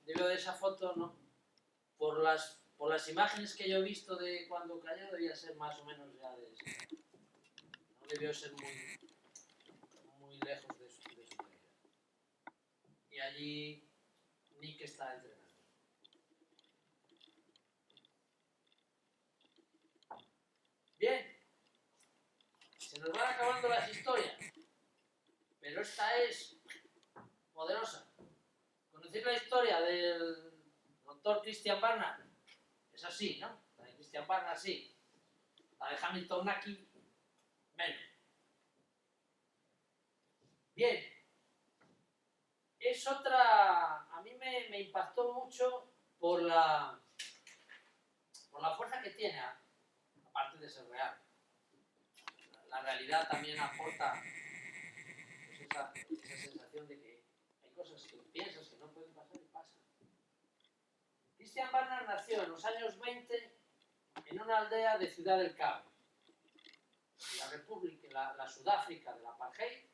Debido de esa foto, no. Por las imágenes que yo he visto de cuando cayó, debía ser más o menos ya de eso. No debió ser muy lejos de su caída. Y allí Nick está entrenando. Bien, se nos van acabando las historias, pero esta es poderosa. ¿Conocéis la historia del doctor Christian Barnard? Es así, ¿no? La de Christian Barnard, sí. La de Hamilton Mackie, menos. Bien. Es otra... A mí me impactó mucho por la fuerza que tiene, aparte de ser real. La realidad también aporta pues esa sensación de que hay cosas que piensas que no pueden pasar y pasan. Christian Barnard nació en los años 20 en una aldea de Ciudad del Cabo, la Sudáfrica del apartheid,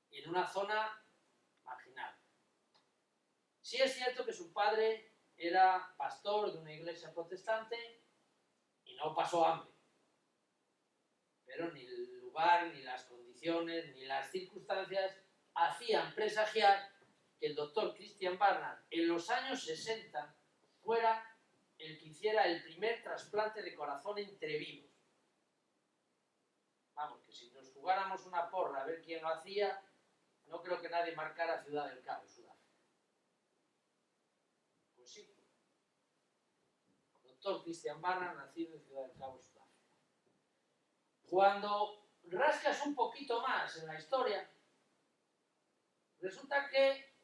y en una zona marginal. Sí es cierto que su padre era pastor de una iglesia protestante y no pasó hambre, pero ni el lugar, ni las condiciones, ni las circunstancias hacían presagiar que el doctor Christian Barnard en los años 60 fuera el que hiciera el primer trasplante de corazón entre vivos. Vamos, que si nos jugáramos una porra a ver quién lo hacía, no creo que nadie marcara Ciudad del Cabo, Sudáfrica. Pues sí. Doctor Christian Barnard, nacido en Ciudad del Cabo, Sudáfrica. Cuando rascas un poquito más en la historia, resulta que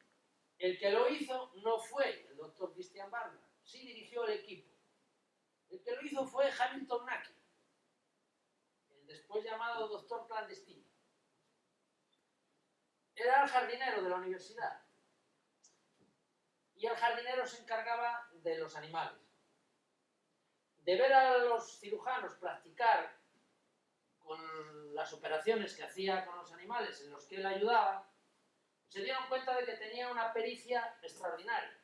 el que lo hizo no fue el doctor Christian Barnard, sí dirigió el equipo. El que lo hizo fue Hamilton Mackie, el después llamado doctor clandestino. Era el jardinero de la universidad. Y el jardinero se encargaba de los animales. De ver a los cirujanos practicar con las operaciones que hacía con los animales en los que él ayudaba, se dieron cuenta de que tenía una pericia extraordinaria.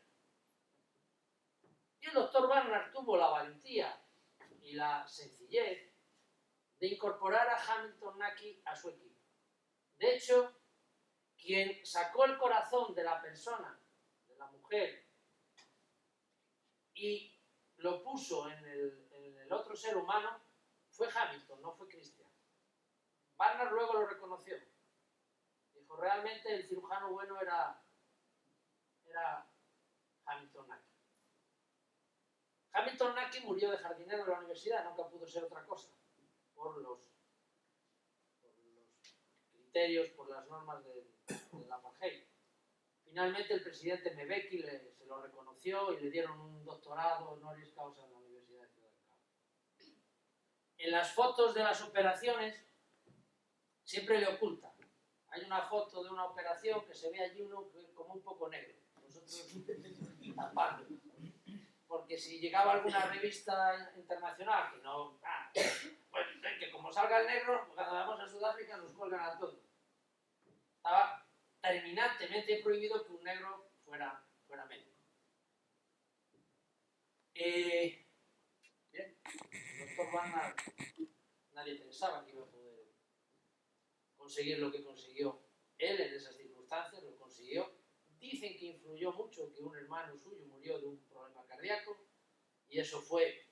Y el doctor Barnard tuvo la valentía y la sencillez de incorporar a Hamilton Mackie a su equipo. De hecho, quien sacó el corazón de la persona, de la mujer, y lo puso en el otro ser humano, fue Hamilton, no fue Christian. Barnard luego lo reconoció. Dijo, realmente el cirujano bueno era Hamilton Mackie. Hamilton Mackie murió de jardinero en la universidad, nunca pudo ser otra cosa, por los criterios, por las normas del apartheid. Finalmente el presidente Mbeki se lo reconoció y le dieron un doctorado honoris causa en la Universidad de Ciudad del Cabo. En las fotos de las operaciones siempre le ocultan. Hay una foto de una operación que se ve allí uno como un poco negro, nosotros tapando. Porque si llegaba alguna revista internacional que no... pues que como salga el negro, cuando vamos a Sudáfrica nos cuelgan a todos. Estaba terminantemente prohibido que un negro fuera médico. Bien, el doctor Barnard, nadie pensaba que iba a poder conseguir lo que consiguió él en esas circunstancias, lo consiguió. Dicen que influyó mucho que un hermano suyo murió de un problema cardíaco y eso fue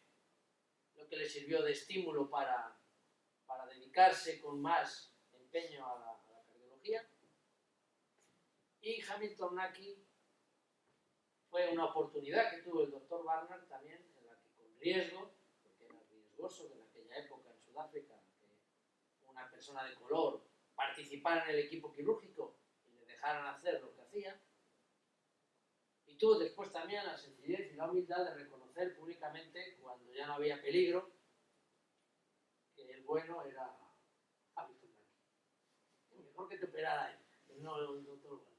lo que le sirvió de estímulo para dedicarse con más empeño a la cardiología. Y Hamilton Mackie fue una oportunidad que tuvo el doctor Barnard también, en la que con riesgo, porque era riesgoso que en aquella época en Sudáfrica que una persona de color participara en el equipo quirúrgico y le dejaran hacer lo que hacía. Y tuvo después también la sencillez y la humildad de reconocer públicamente, cuando ya no había peligro, que el bueno era Hamilton Mackie. Mejor que te operara él, no el doctor bueno.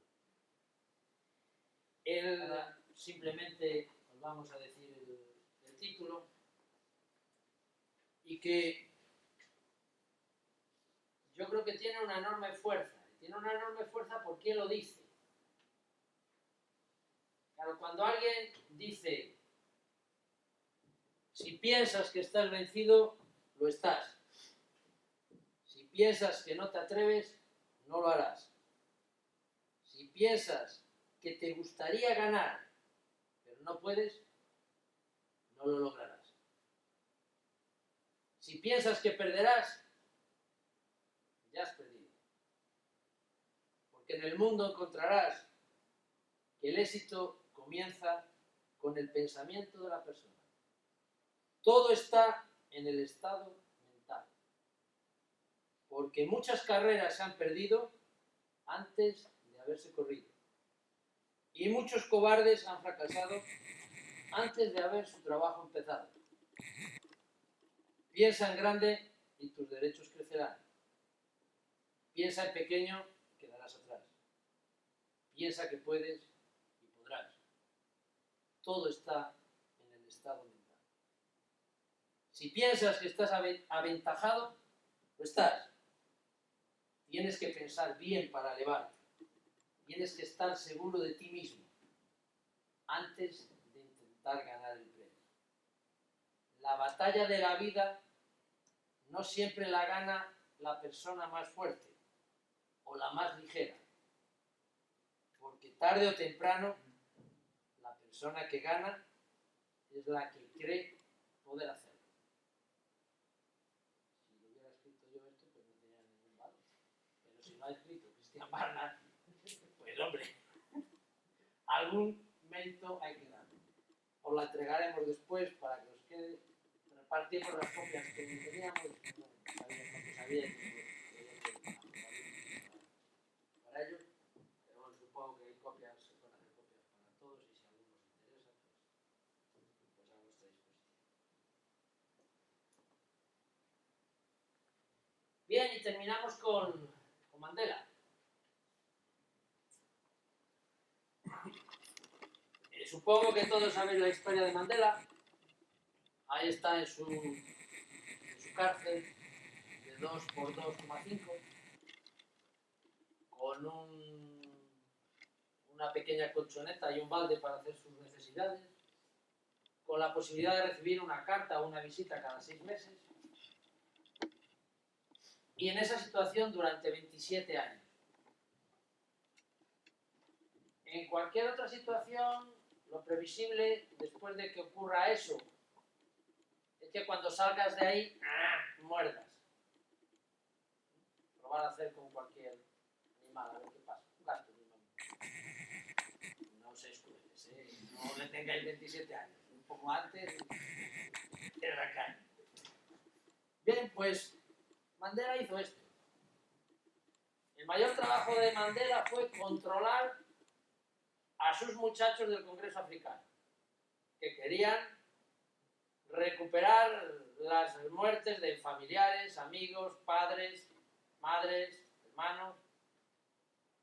Él simplemente, os vamos a decir el título, y que yo creo que tiene una enorme fuerza. Tiene una enorme fuerza porque él lo dice. Claro, cuando alguien dice, si piensas que estás vencido, lo estás. Si piensas que no te atreves, no lo harás. Si piensas que te gustaría ganar, pero no puedes, no lo lograrás. Si piensas que perderás, ya has perdido. Porque en el mundo encontrarás que el éxito comienza con el pensamiento de la persona. Todo está en el estado mental. Porque muchas carreras se han perdido antes de haberse corrido. Y muchos cobardes han fracasado antes de haber su trabajo empezado. Piensa en grande y tus derechos crecerán. Piensa en pequeño, quedarás atrás. Piensa que puedes y podrás. Todo está en el estado mental. Si piensas que estás aventajado, lo estás. Tienes que pensar bien para elevarte. Tienes que estar seguro de ti mismo antes de intentar ganar el premio. La batalla de la vida no siempre la gana la persona más fuerte o la más ligera, porque tarde o temprano la persona que gana es la que cree poder hacerlo. Si lo hubiera escrito yo esto, pues no tenía ningún valor, pero si lo ha escrito Christian Barnard, pues hombre, algún mérito hay que dar. Os la entregaremos después para que os quede. Repartimos las copias que teníamos, sabía para ello, pero bueno, supongo que hay copias, se pueden hacer copias para todos y si a alguno os interesa, pues a vuestra disposición. Bien, y terminamos con Mandela. Supongo que todos sabéis la historia de Mandela. Ahí está en su cárcel de 2 por 2,5 con una pequeña colchoneta y un balde para hacer sus necesidades. con la posibilidad de recibir una carta o una visita cada 6 meses, y en esa situación durante 27 años. En cualquier otra situación, lo previsible, después de que ocurra eso, es que cuando salgas de ahí, muerdas. Lo van a hacer con cualquier animal, a ver qué pasa. Un gato, no seáis crueles, no le tengáis 27 años, un poco antes, en la calle. Bien, pues Mandela hizo esto. El mayor trabajo de Mandela fue controlar a sus muchachos del Congreso Africano, que querían recuperar las muertes de familiares, amigos, padres, madres, hermanos.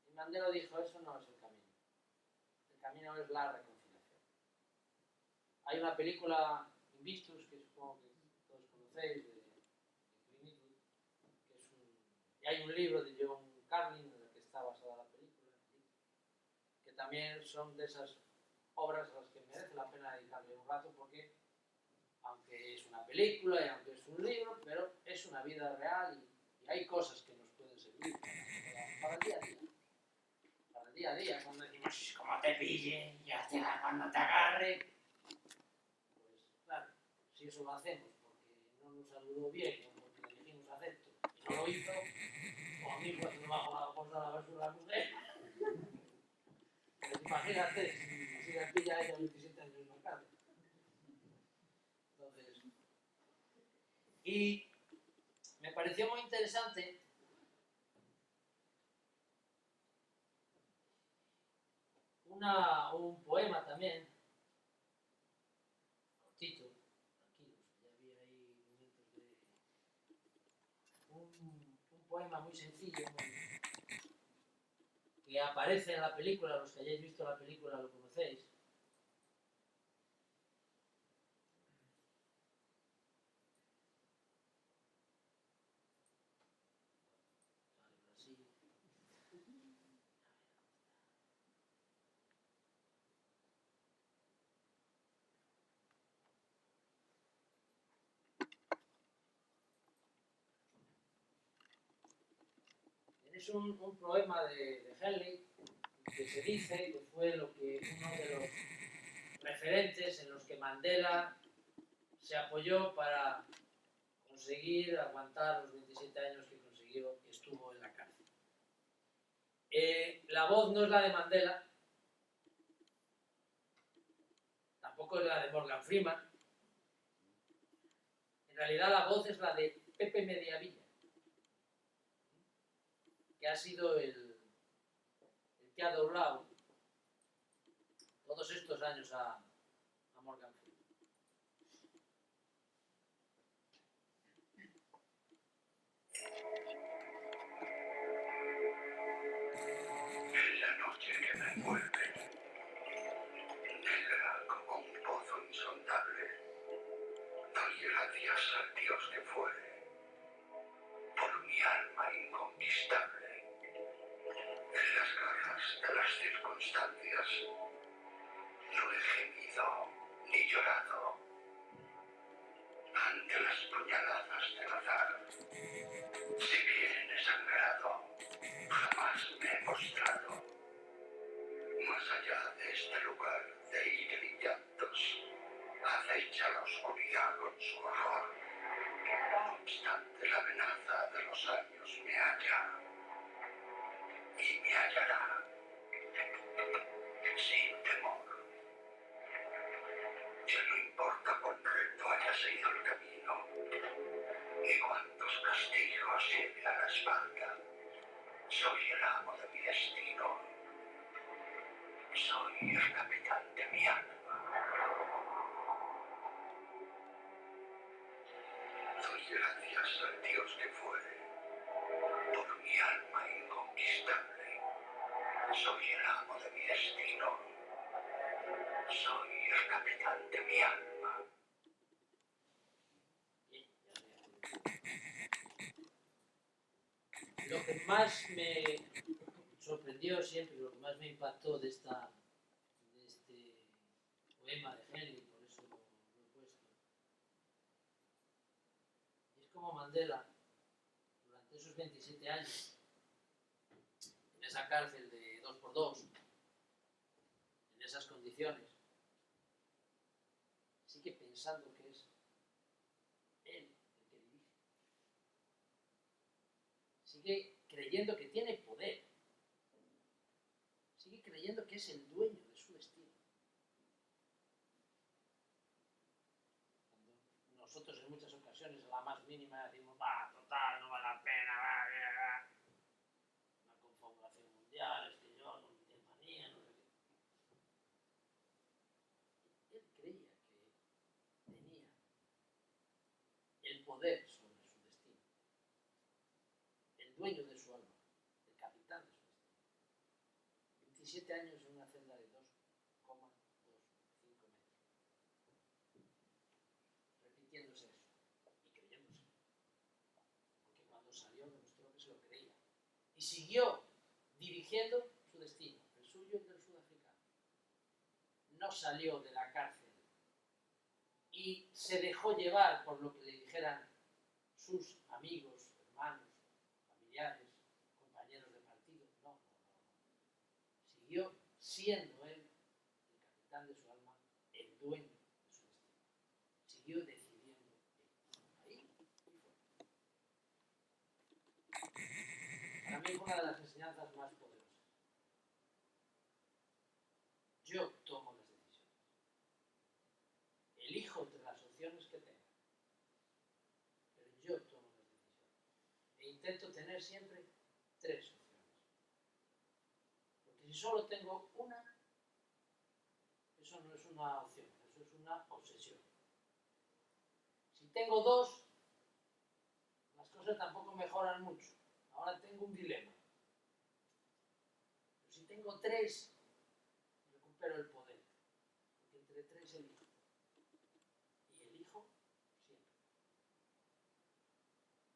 Y Mandela dijo, eso no es el camino. El camino es la reconciliación. Hay una película, Invictus, que supongo que todos conocéis, de Clint Eastwood, que es y hay un libro de John Carlin en el que está basada la película, que también son de esas obras a las que merece la pena dedicarle un rato, porque aunque es una película y aunque es un libro, pero es una vida real y hay cosas que nos pueden servir para el día a día. Para el día a día, cuando decimos, como te pille, ya te da cuando te agarre. Pues claro, si eso lo hacemos porque no nos saludó bien o porque le dijimos acepto y no lo hizo, o a mí pues me bajo la bolsa de la basura a usted. Pues imagínate si la pilla ella 27 años en la cárcel. Entonces, y me pareció muy interesante un poema también, cortito, tranquilos, ya vi ahí momentos de un poema muy sencillo, que aparece en la película, los que hayáis visto la película lo conocéis. Es un poema de Henley que se dice que fue uno de los referentes en los que Mandela se apoyó para conseguir aguantar los 27 años que consiguió y estuvo en la cárcel. La voz no es la de Mandela, tampoco es la de Morgan Freeman. En realidad la voz es la de Pepe Mediavilla, que ha sido el que ha doblado todos estos años a Morgan Freeman. En la noche que me envuelve, negra como un pozo insondable, doy gracias al Dios que fue, por mi alma inconquistable. En las garras de las circunstancias, no he gemido ni llorado ante las puñaladas del azar. Si bien he sangrado, jamás me he postrado. Más allá de este lugar de ira y llantos, acecha la oscuridad con su horror. No obstante, la amenaza de los años me halla y me hallará sin temor. Ya no importa cuán recto haya sido el camino, ni cuántos castigos lleve a la espalda. Soy el amo de mi destino. Soy el capitán de mi alma. Doy gracias al Dios que fue, por mi alma inconquistable. Soy el amo de mi destino. Soy el capitán de mi alma. Lo que más me sorprendió siempre, lo que más me impactó de este poema de Henley, por eso cómo Mandela, durante esos 27 años, en esa cárcel de 2x2, en esas condiciones, sigue pensando que es él el que dirige. Sigue creyendo que tiene poder. Sigue creyendo que es el dueño de su destino. Cuando nosotros en muchas ocasiones, a la más mínima, decimos, total, no vale la pena, una confabulación mundial, es que yo no me tengo manía, no sé qué. Él creía que tenía el poder sobre su destino, el dueño de su alma, el capitán de su destino. 27 años en una celda de 2,25 metros, repitiéndose eso y creyéndose, porque cuando salió demostró que se lo creía y siguió dirigiendo su destino, el suyo y el del sudafricano. No salió de la cárcel y se dejó llevar por lo que le dijeran sus amigos, hermanos, familiares, compañeros de partido. No. Siguió siendo él el capitán de su alma, el dueño de su destino. Siguió decidiendo él. Ahí fue. Para mí es una de las enseñanzas más poderosas. Yo tomo las decisiones. Elijo entre las opciones que tenga. Pero yo tomo las decisiones. E intento tener siempre 3 opciones. Porque si solo tengo una, eso no es una opción, eso es una obsesión. Si tengo 2, las cosas tampoco mejoran mucho. Ahora tengo un dilema. Pero si tengo 3, recupero el poder. Porque entre 3 elijo. Y elijo siempre.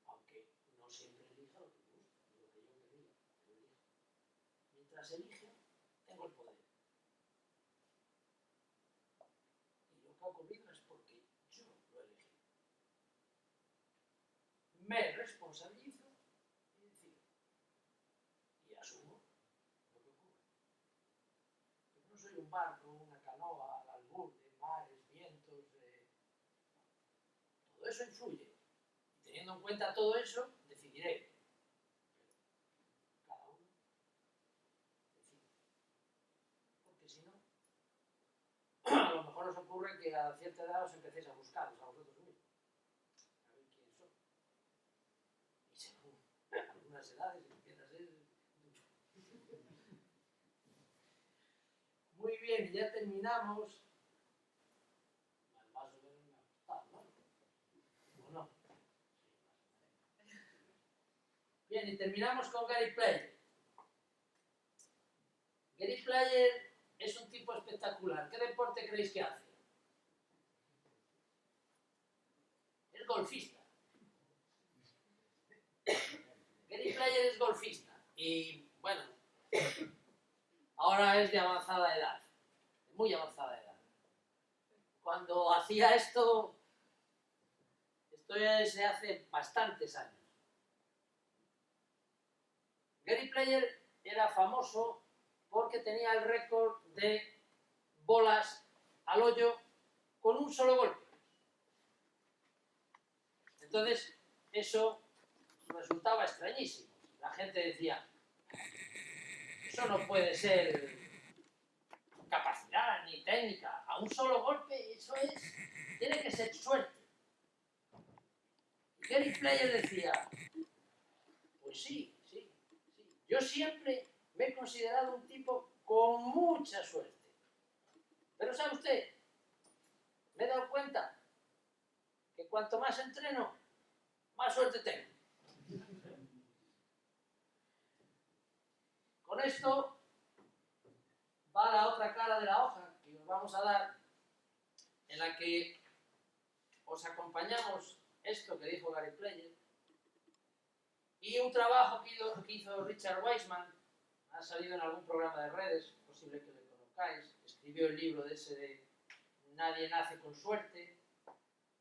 Aunque no siempre elija lo que me gusta, ni lo que yo quería, pero elijo. Mientras elige, tengo el poder. Y lo que ha ocurrido es porque yo lo elegí. Me responsabilizo y decido. Y asumo lo que ocurre. Yo no soy un barco, una canoa al albur de mares, vientos. Todo eso influye. Y teniendo en cuenta todo eso, decidiré. Pero cada uno decide. Porque si no, a lo mejor os ocurre que a cierta edad os empecéis a buscaros a vosotros mismos. A ver quién sois. Y según algunas edades empieza a ser... Muy bien, ya terminamos. Más o menos me ha gustado, ¿no? ¿O no? Sí, más o menos. Bien, y terminamos con Gary Player. Gary Player es un tipo espectacular. ¿Qué deporte creéis que hace? Es golfista. Gary Player es golfista. Y, bueno, ahora es de avanzada edad. Muy avanzada edad. Cuando hacía esto es de hace bastantes años. Gary Player era famoso porque tenía el récord de bolas al hoyo con un solo golpe. Entonces, eso resultaba extrañísimo. La gente decía, eso no puede ser capacidad ni técnica, a un solo golpe, eso tiene que ser suerte. Y Gary Player decía, pues sí. Yo siempre me he considerado un tipo con mucha suerte. Pero ¿sabe usted? Me he dado cuenta que cuanto más entreno, más suerte tengo. Con esto va la otra cara de la hoja que os vamos a dar, en la que os acompañamos esto que dijo Gary Player y un trabajo que hizo Richard Wiseman. Ha salido en algún programa de redes, es posible que lo conozcáis. Escribió el libro de Nadie nace con suerte.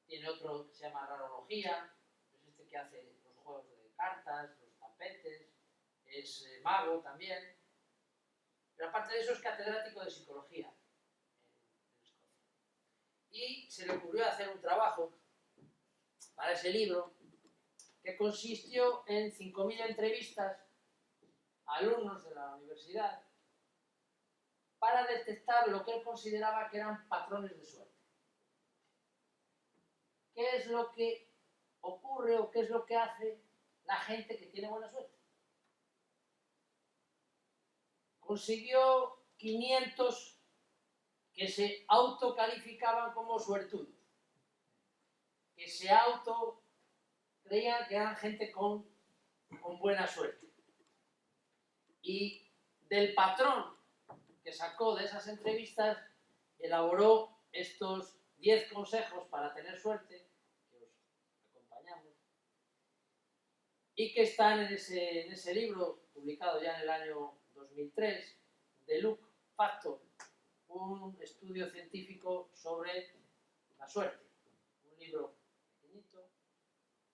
Tiene otro que se llama Rarología, es este gente que hace los juegos de cartas, los tapetes, es mago también, pero aparte de eso es catedrático de psicología en Escocia. Y se le ocurrió hacer un trabajo para ese libro que consistió en 5.000 entrevistas a alumnos de la universidad para detectar lo que él consideraba que eran patrones de suerte. ¿Qué es lo que ocurre o qué es lo que hace la gente que tiene buena suerte? Consiguió 500 que se autocalificaban como suertudos, que se creían que eran gente con buena suerte. Y del patrón que sacó de esas entrevistas, elaboró estos 10 consejos para tener suerte, que os acompañamos, y que están en ese libro, publicado ya en el año 2003, de Luke Factor, un estudio científico sobre la suerte. Un libro pequeñito,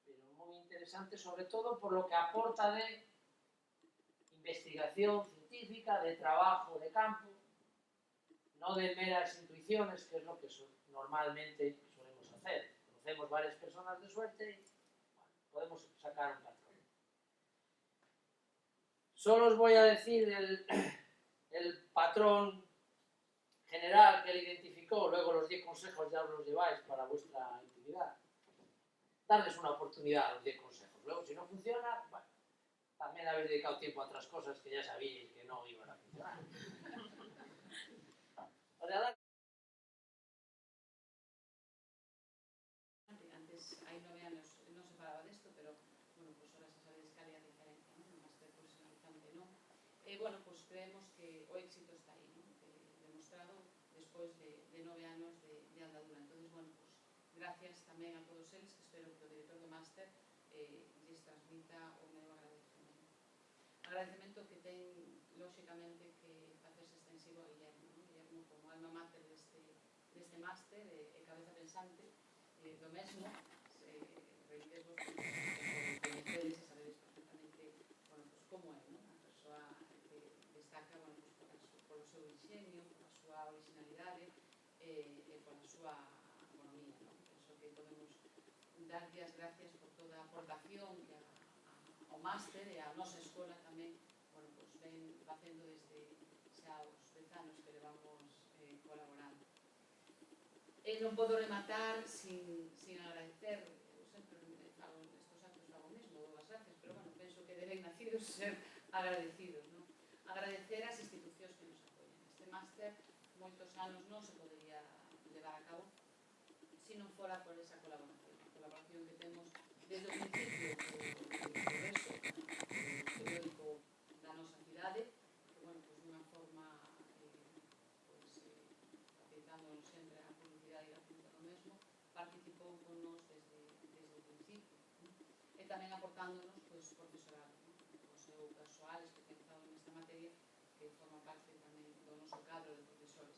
pero muy interesante, sobre todo por lo que aporta de investigación científica, de trabajo de campo, no de meras intuiciones, que es lo que normalmente solemos hacer. Conocemos varias personas de suerte y podemos sacar un patrón. Solo os voy a decir el patrón general que él identificó, luego los 10 consejos ya os los lleváis para vuestra intimidad. Darles una oportunidad a los 10 consejos. Luego, si no funciona, bueno, también habéis dedicado tiempo a otras cosas que ya sabíais que no iban a funcionar. O sea, antes, hai 9 anos, non se falaba desto, pero, bueno, pues ahora se sabe cal é a diferencia, non? O máster profesionalizante, non? Bueno, pues creemos que o éxito está aí, non? Demostrado despois de 9 anos de andadura. Entón, bueno, pues gracias tamén a todos eles, que espero que o director do máster lles transmita o meu agradecemento. Agradecemento que ten, lóxicamente, que facerse extensivo a Guillermo, non? Guillermo como alma mater deste máster e cabeza pensante do mesmo, reiteres vos por coñeceres e sabedes perfectamente, bueno, pues, como é, non? A persoa que destaca, bueno, pues, polo seu ingenio, pola súa originalidade e pola súa economía, non? Penso que podemos darlle as gracias por toda a aportación que ao máster e a nosa escola tamén, bueno, pues, ven facendo desde xa os 10 anos que levamos colaborando. Non podo rematar sin agradecer, eu sempre fago nestos actos fago mesmo, dou as gracias, pero, bueno, penso que deben nacidos ser agradecidos, non? Agradecer as institucións que nos apoian. Este máster moitos anos non se podería levar a cabo se non fora por esa colaboración que temos desde o principio do progreso periódico da nosa cidade, que, bueno, pues, dunha forma facilitándonos sempre a publicidade e a punta do mesmo, participou con nos desde o principio, e tamén aportándonos, pues, profesorado, o seu persoal especializado nesta materia, que forma parte tamén do noso cadro de profesores.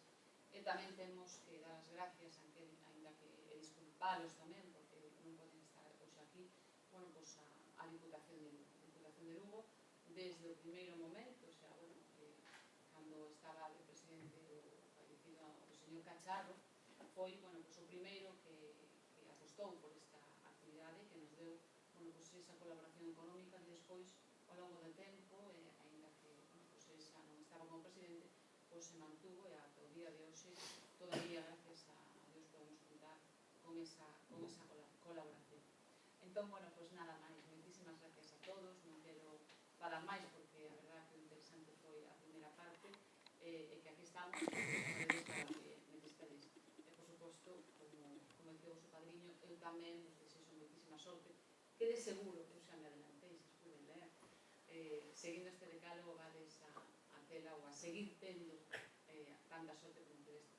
E tamén temos que dar as gracias, ainda que disculpalos tamén, porque non poden estar hoxe aquí, bueno, pues, a Diputación de Lugo. A Diputación de Lugo, desde o primeiro momento, o sea, bueno, cando estaba de presidente o fallecido o señor Cacharro, foi, bueno, pues, o primeiro que apostou por esta actividade, que nos deu, bueno, pues, esa colaboración económica que despois, ao longo do tempo, ainda que, bueno, pues, esa non estaba como presidente, pues, se mantuvo e ata o día de hoxe todavía, gracias a Dios, podemos contar con esa colaboración. Entón, bueno, pues nada máis, moitísimas gracias a todos, non quero falar máis porque a verdad que o interesante foi a primeira parte, e que aquí estamos para que necesitades. E, por suposto, como dicía o seu padriño, eu tamén vos desexo moitísima sorte, que de seguro, que eu xa me adelantei, se puden leer, seguindo este decálogo vades a tela ou a seguir tendo tanta sorte como tedes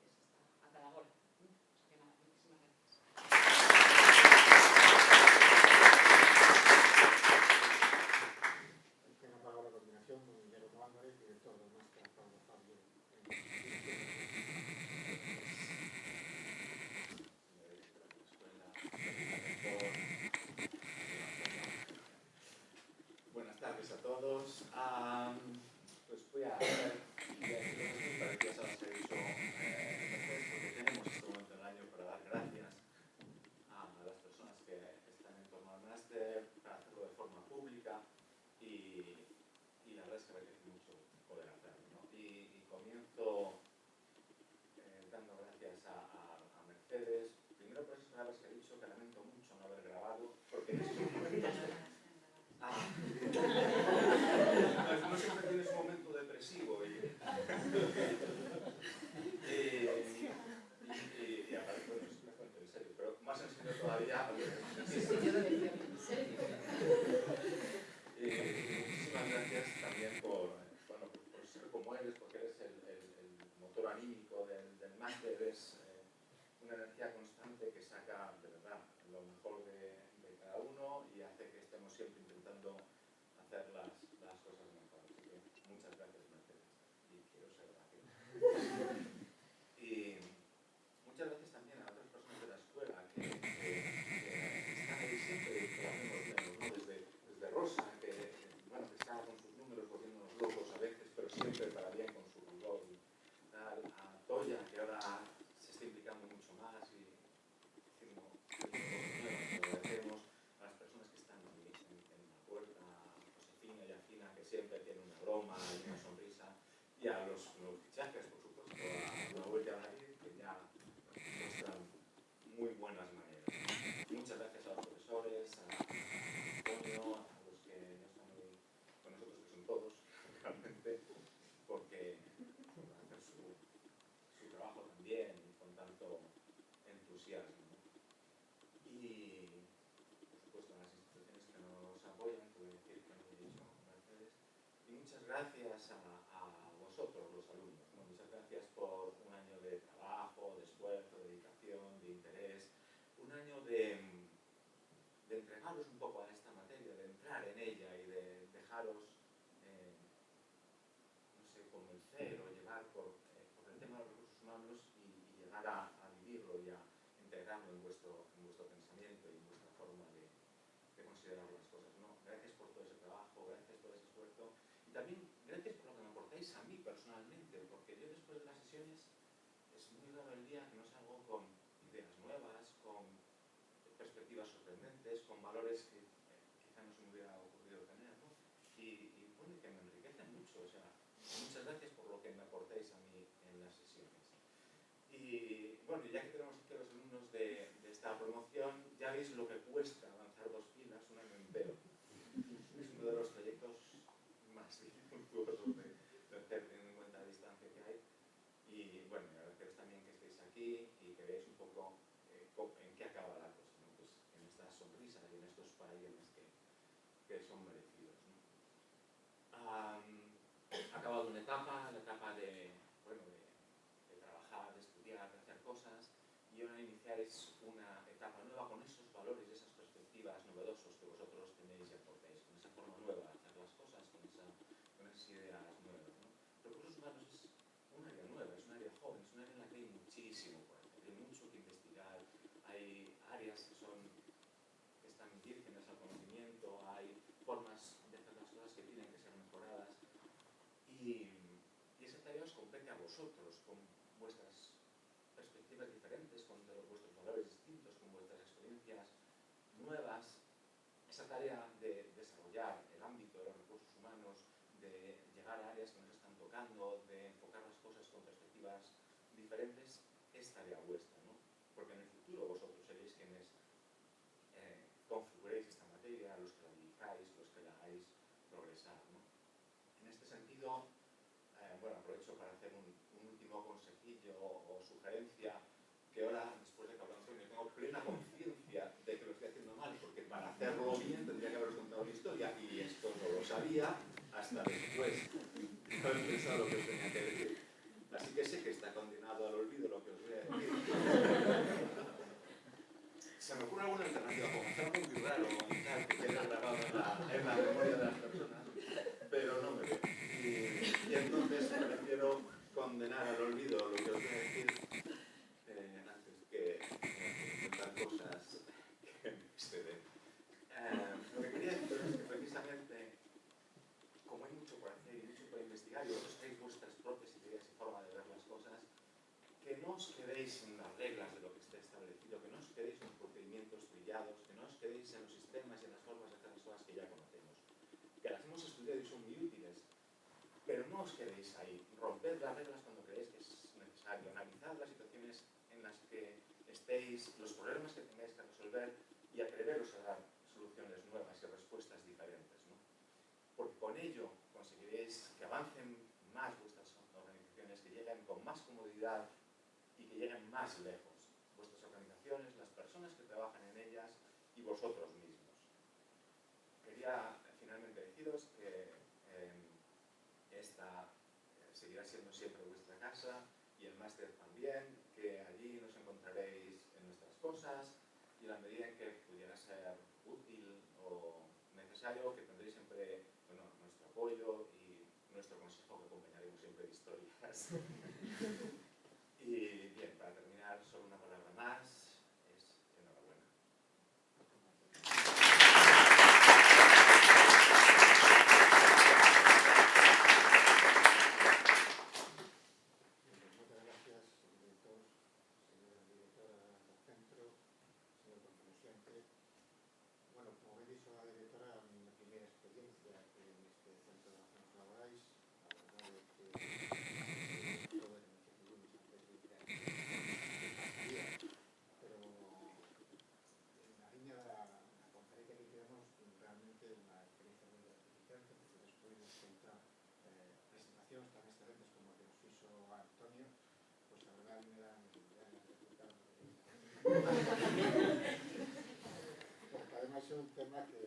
ata agora. O sea que nada, moitísimas gracias. Ten a palabra a continuación don Guillermo Álvarez, director do máster Pablo Fabio. Señora directora de la escuela, rector, y la verdad es que me apetece mucho poder hacerlo, ¿no? Y comienzo dando gracias a Mercedes, primero por esas palabras que ha dicho, que lamento mucho no haber grabado, porque en esos momentos... no siempre tienes un momento depresivo y aparte, bueno, es una cuento en serio, pero más en serio todavía. Yo lo decía en serio. Muchísimas gracias también por ser como eres, porque eres el motor anímico del máster, es una energía constante que saca de verdad lo mejor de cada uno y hace que estemos siempre intentando hacer las cosas mejor. Así que muchas gracias, Mercedes, y quiero ser gracias. Y muchas gracias también a otras personas de la escuela que están ahí siempre, que lo hacemos menos, ¿no? Desde Rosa, que está con sus números volviéndonos locos a veces, pero siempre para bien con su rigor y tal, a Toya, que ahora se está implicando mucho más y haciendo cosas nuevas, que agradecemos, a las personas que están en la puerta, a Josefina y a Fina, que siempre tienen una broma y una sonrisa, y a los fichajes, por supuesto, a Raúl y a David, que ya muestran muy buenas maneras. Muchas gracias a los profesores, a Antonio, a los que no están hoy con nosotros, que son todos, realmente, porque hacen su trabajo también con tanto entusiasmo, ¿no? Y, por supuesto, a las instituciones que nos apoyan, que voy a decir que no he dicho Mercedes, y muchas gracias a vosotros, los alumnos, ¿no? Muchas gracias por un año de trabajo, de esfuerzo, de dedicación, de interés, un año de entregaros un poco a esta materia, de entrar en ella y de dejaros, no sé, convencer o llevar por el tema de los recursos humanos y llegar a vivirlo y a integrarlo en vuestro pensamiento y en vuestra forma de considerar las cosas, ¿no? Gracias por todo ese trabajo, gracias por ese esfuerzo y también gracias por lo que me aportáis a mí personalmente, porque yo después de las sesiones es muy raro el día que no salgo con ideas nuevas, con perspectivas sorprendentes, con valores que quizá no se me hubiera ocurrido tener, ¿no? Y bueno, que me enriquecen mucho, o sea, muchas gracias por lo que me aportáis a mí en las sesiones. Y bueno, ya que tenemos aquí a los alumnos de esta promoción, ya veis lo que cuesta avanzar 2 filas un año entero. Es uno de los proyectos más dificultosos de hacer, teniendo en cuenta la distancia que hay. Y bueno, agradeceros también que estéis aquí y que veáis un poco en qué acaba la cosa, ¿no? Pues en estas sonrisas y en estos parailes que son merecidos, ¿no? Ha acabado una etapa, la etapa de trabajar, de estudiar, de hacer cosas, y ahora iniciáis una etapa nueva con esos valores y esas perspectivas novedosos que vosotros tenéis y aportáis, con esa forma nueva de hacer las cosas, con esas ideas nuevas, ¿no? Recursos humanos es un área nueva, es un área joven, es un área en la que hay muchísimo por hacer, hay mucho que investigar, hay áreas que están vírgenes al conocimiento, hay formas de hacer las cosas que tienen que ser mejoradas y esa tarea os compete a vosotros con vuestras perspectivas diferentes, con vuestros valores distintos, con vuestras experiencias nuevas. Esa tarea de desarrollar el ámbito de los recursos humanos, de llegar a áreas que nos están tocando, de enfocar las cosas con perspectivas diferentes, es tarea vuestra, ¿no? Porque en el futuro vosotros seréis quienes configuréis esta materia, los que la dirijáis, los que la hagáis progresar, ¿no? En este sentido, bueno, aprovecho para hacer un último consejillo o sugerencia, que ahora, después de que habló Antonio, tengo plena conciencia de que lo estoy haciendo mal, porque para hacerlo bien tendría que haberos contado la historia, y esto no lo sabía hasta después de haber pensado lo que os tenía que decir. Así que sé que está condenado al olvido lo que os voy a decir. Se me ocurre alguna alternativa, como hacerlo muy raro y tal, que quede grabado en la memoria de las personas, pero no me veo. Y entonces prefiero condenar al olvido lo que os voy a decir antes que intentar cosas que me exceden. Lo que quería decir es que precisamente, como hay mucho por hacer y mucho por investigar, y vosotros tenéis vuestras propias ideas y forma de ver las cosas, que no os quedéis en las reglas de lo que esté establecido, que no os quedéis en los procedimientos trillados, que no os quedéis en los sistemas y en las formas de hacer las cosas que ya conocemos, que las hemos os quedéis ahí, romped las reglas cuando creéis que es necesario, analizad las situaciones en las que estéis, los problemas que tengáis que resolver y atreveros a dar soluciones nuevas y respuestas diferentes, ¿no? Porque con ello conseguiréis que avancen más vuestras organizaciones, que lleguen con más comodidad y que lleguen más lejos. Vuestras organizaciones, las personas que trabajan en ellas y vosotros mismos. Quería finalmente deciros que esta seguirá siendo siempre vuestra casa y el máster también, que allí nos encontraréis en nuestras cosas y en la medida en que pudiera ser útil o necesario, que tendréis siempre, bueno, nuestro apoyo y nuestro consejo, que acompañaremos siempre de historias. Y bien, para terminar, solo una palabra más, es enhorabuena. Muchas gracias, director, señora directora del centro, señor conferenciante. Bueno, como habéis dicho la directora, mi primera experiencia en este centro de relaciones laborales, la verdad es que todo era mucho lunes antes de que pasaría, pero en la línea de la conferencia que tenemos, realmente una experiencia muy gratificante, porque después de escuchar presentaciones tan excelentes como la que nos hizo Antonio, pues la verdad me dan ganas de explicar. Porque además es un tema que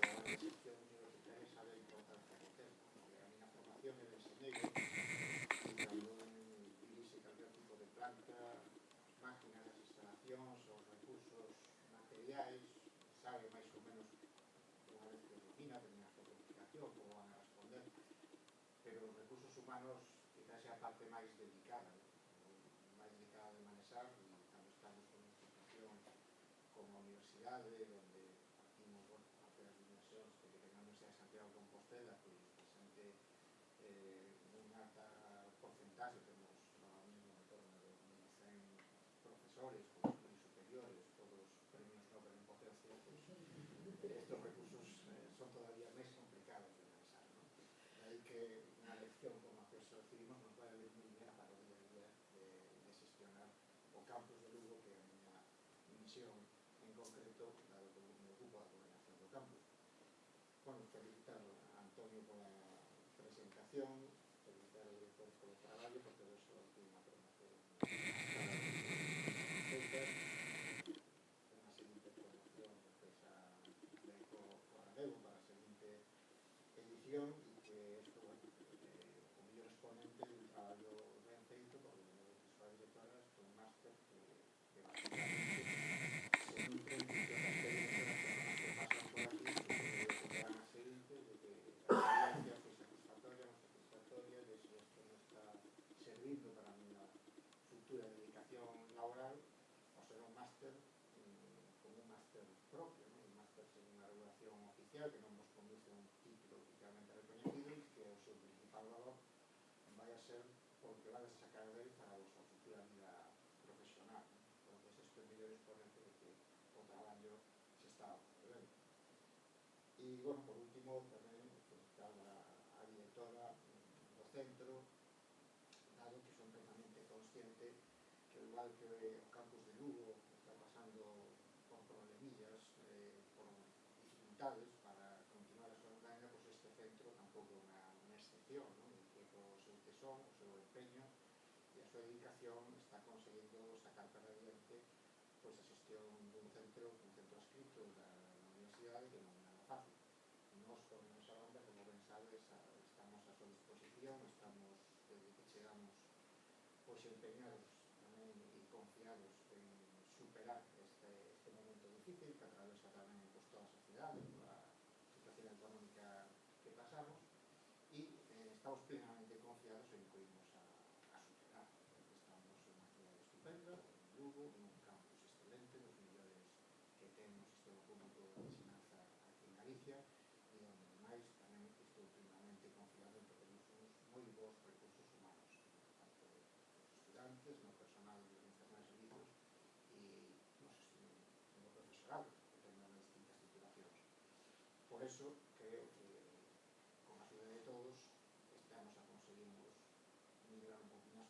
la sección universitaria sabe la importancia que tiene, porque a mí la formación me enseñé y también dirige cualquier tipo de planta, máquinas, las instalaciones, os recursos materiais, sabe máis ou menos unha vez que domina, teña a súa complicación, como van a responder, pero os recursos humanos quizás é a parte máis delicada, máis delicada de manexar, e cando estamos con unha institución como a universidade, onde partimos, bueno, parte das dimensións de que tengamos a Santiago de Compostela, que presente un alta porcentaxe, temos ahora mismo en torno de 1.100 profesores con estudios superiores, todos premios Nobel en potencia, pues estos recursos son todavía máis complicados de manejar, ¿no? De ahí que unha lección como a que os recibimos nos vai a ir moi bien para o día a día de gestionar o campus de Lugo, que é a miña misión en concreto, dado que me ocupo da coordinación do campus. Bueno, felicitar a Antonio pola presentación, felicitar ao director polo traballo, porque todo eso aquí unha promoción unha seguinte promoción despois a lei co Radego para a seguinte edición, e que isto, bueno, o mellor exponente dun traballo ben feito, porque como dixo a directora, isto é un máster que basicamente se nutren de todas as experiencias que pasan por aquí, que tendrán as seguintes, de que a experiencia foi satisfactoria, non satisfactoria, de si isto non está servindo para a miña futura dedicación laboral, o ser un máster como un máster propio, ¿no? Un máster sen unha regulación oficial, que non vos conduce a un título oficialmente reconocido, e que o seu principal valor vai a ser porque vais a sacar de él para a vosa futura vida profesional, ¿no? Entonces, isto é o mellor exponente de que o traballo se está facendo. E, bueno, por último, tamén felicitar a directora do centro, dado que son plenamente consciente que, igual que o campus de Lugo está pasando por problemillas, por dificultades para continuar a súa andaina, pues este centro tampouco é unha excepción, ¿no? E que co seu tesón, o seu empeño e a súa dedicación está conseguindo sacar para adiante pues a xestión dun centro adscrito da universidade, que non é nada fácil. Nos, por nosa banda, como ben sabes, estamos a súa disposición, estamos, desde que chegamos, pois empeñados tamén e confiados en superar este momento difícil que atravesa tamén pues, toda a sociedade, pola situación económica que pasamos, e estamos plenamente confiados en que imos a superar, porque estamos en unha cidade estupenda, en Lugo, en un campus excelente, dos millores que ten o sistema público de ensinanza aquí en Galicia, e onde máis tamén estou plenamente confiado en que temos uns moi bons recursos humanos, tanto nos estudantes, no personal de administración de servicios e no profesorado que ten as distintas titulacións. Por eso creo que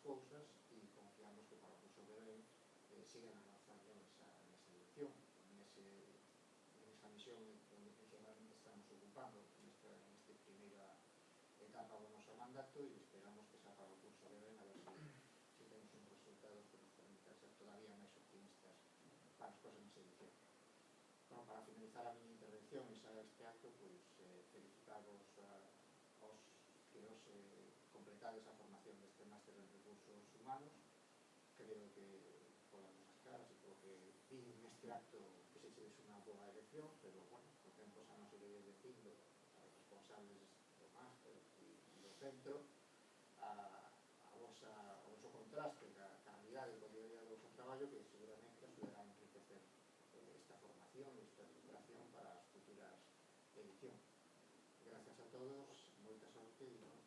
cousas e confiamos que para o curso que ven sigan avanzando nesa dirección, nesa misión onde principalmente estamos ocupando nesta primeira etapa do noso mandato, e esperamos que xa para o curso que ven a ver se temos uns resultados que nos permitan ser todavía máis optimistas para as próximas edicións. Bueno, para finalizar a miña intervención este acto, pois felicitarvos aos que os completades a formación deste máster en recursos humanos. Creo que polas vosas caras e polo que vi neste acto que se cheves unha boa elección, pero bueno, co tempo xa non se veis dicindo aos responsables do máster e do centro o vosso contraste ca realidade co día a día do vosso traballo, que seguramente axudará a enriquecer esta formación e esta preparación para as futuras edicións. Gracias a todos, moita sorte e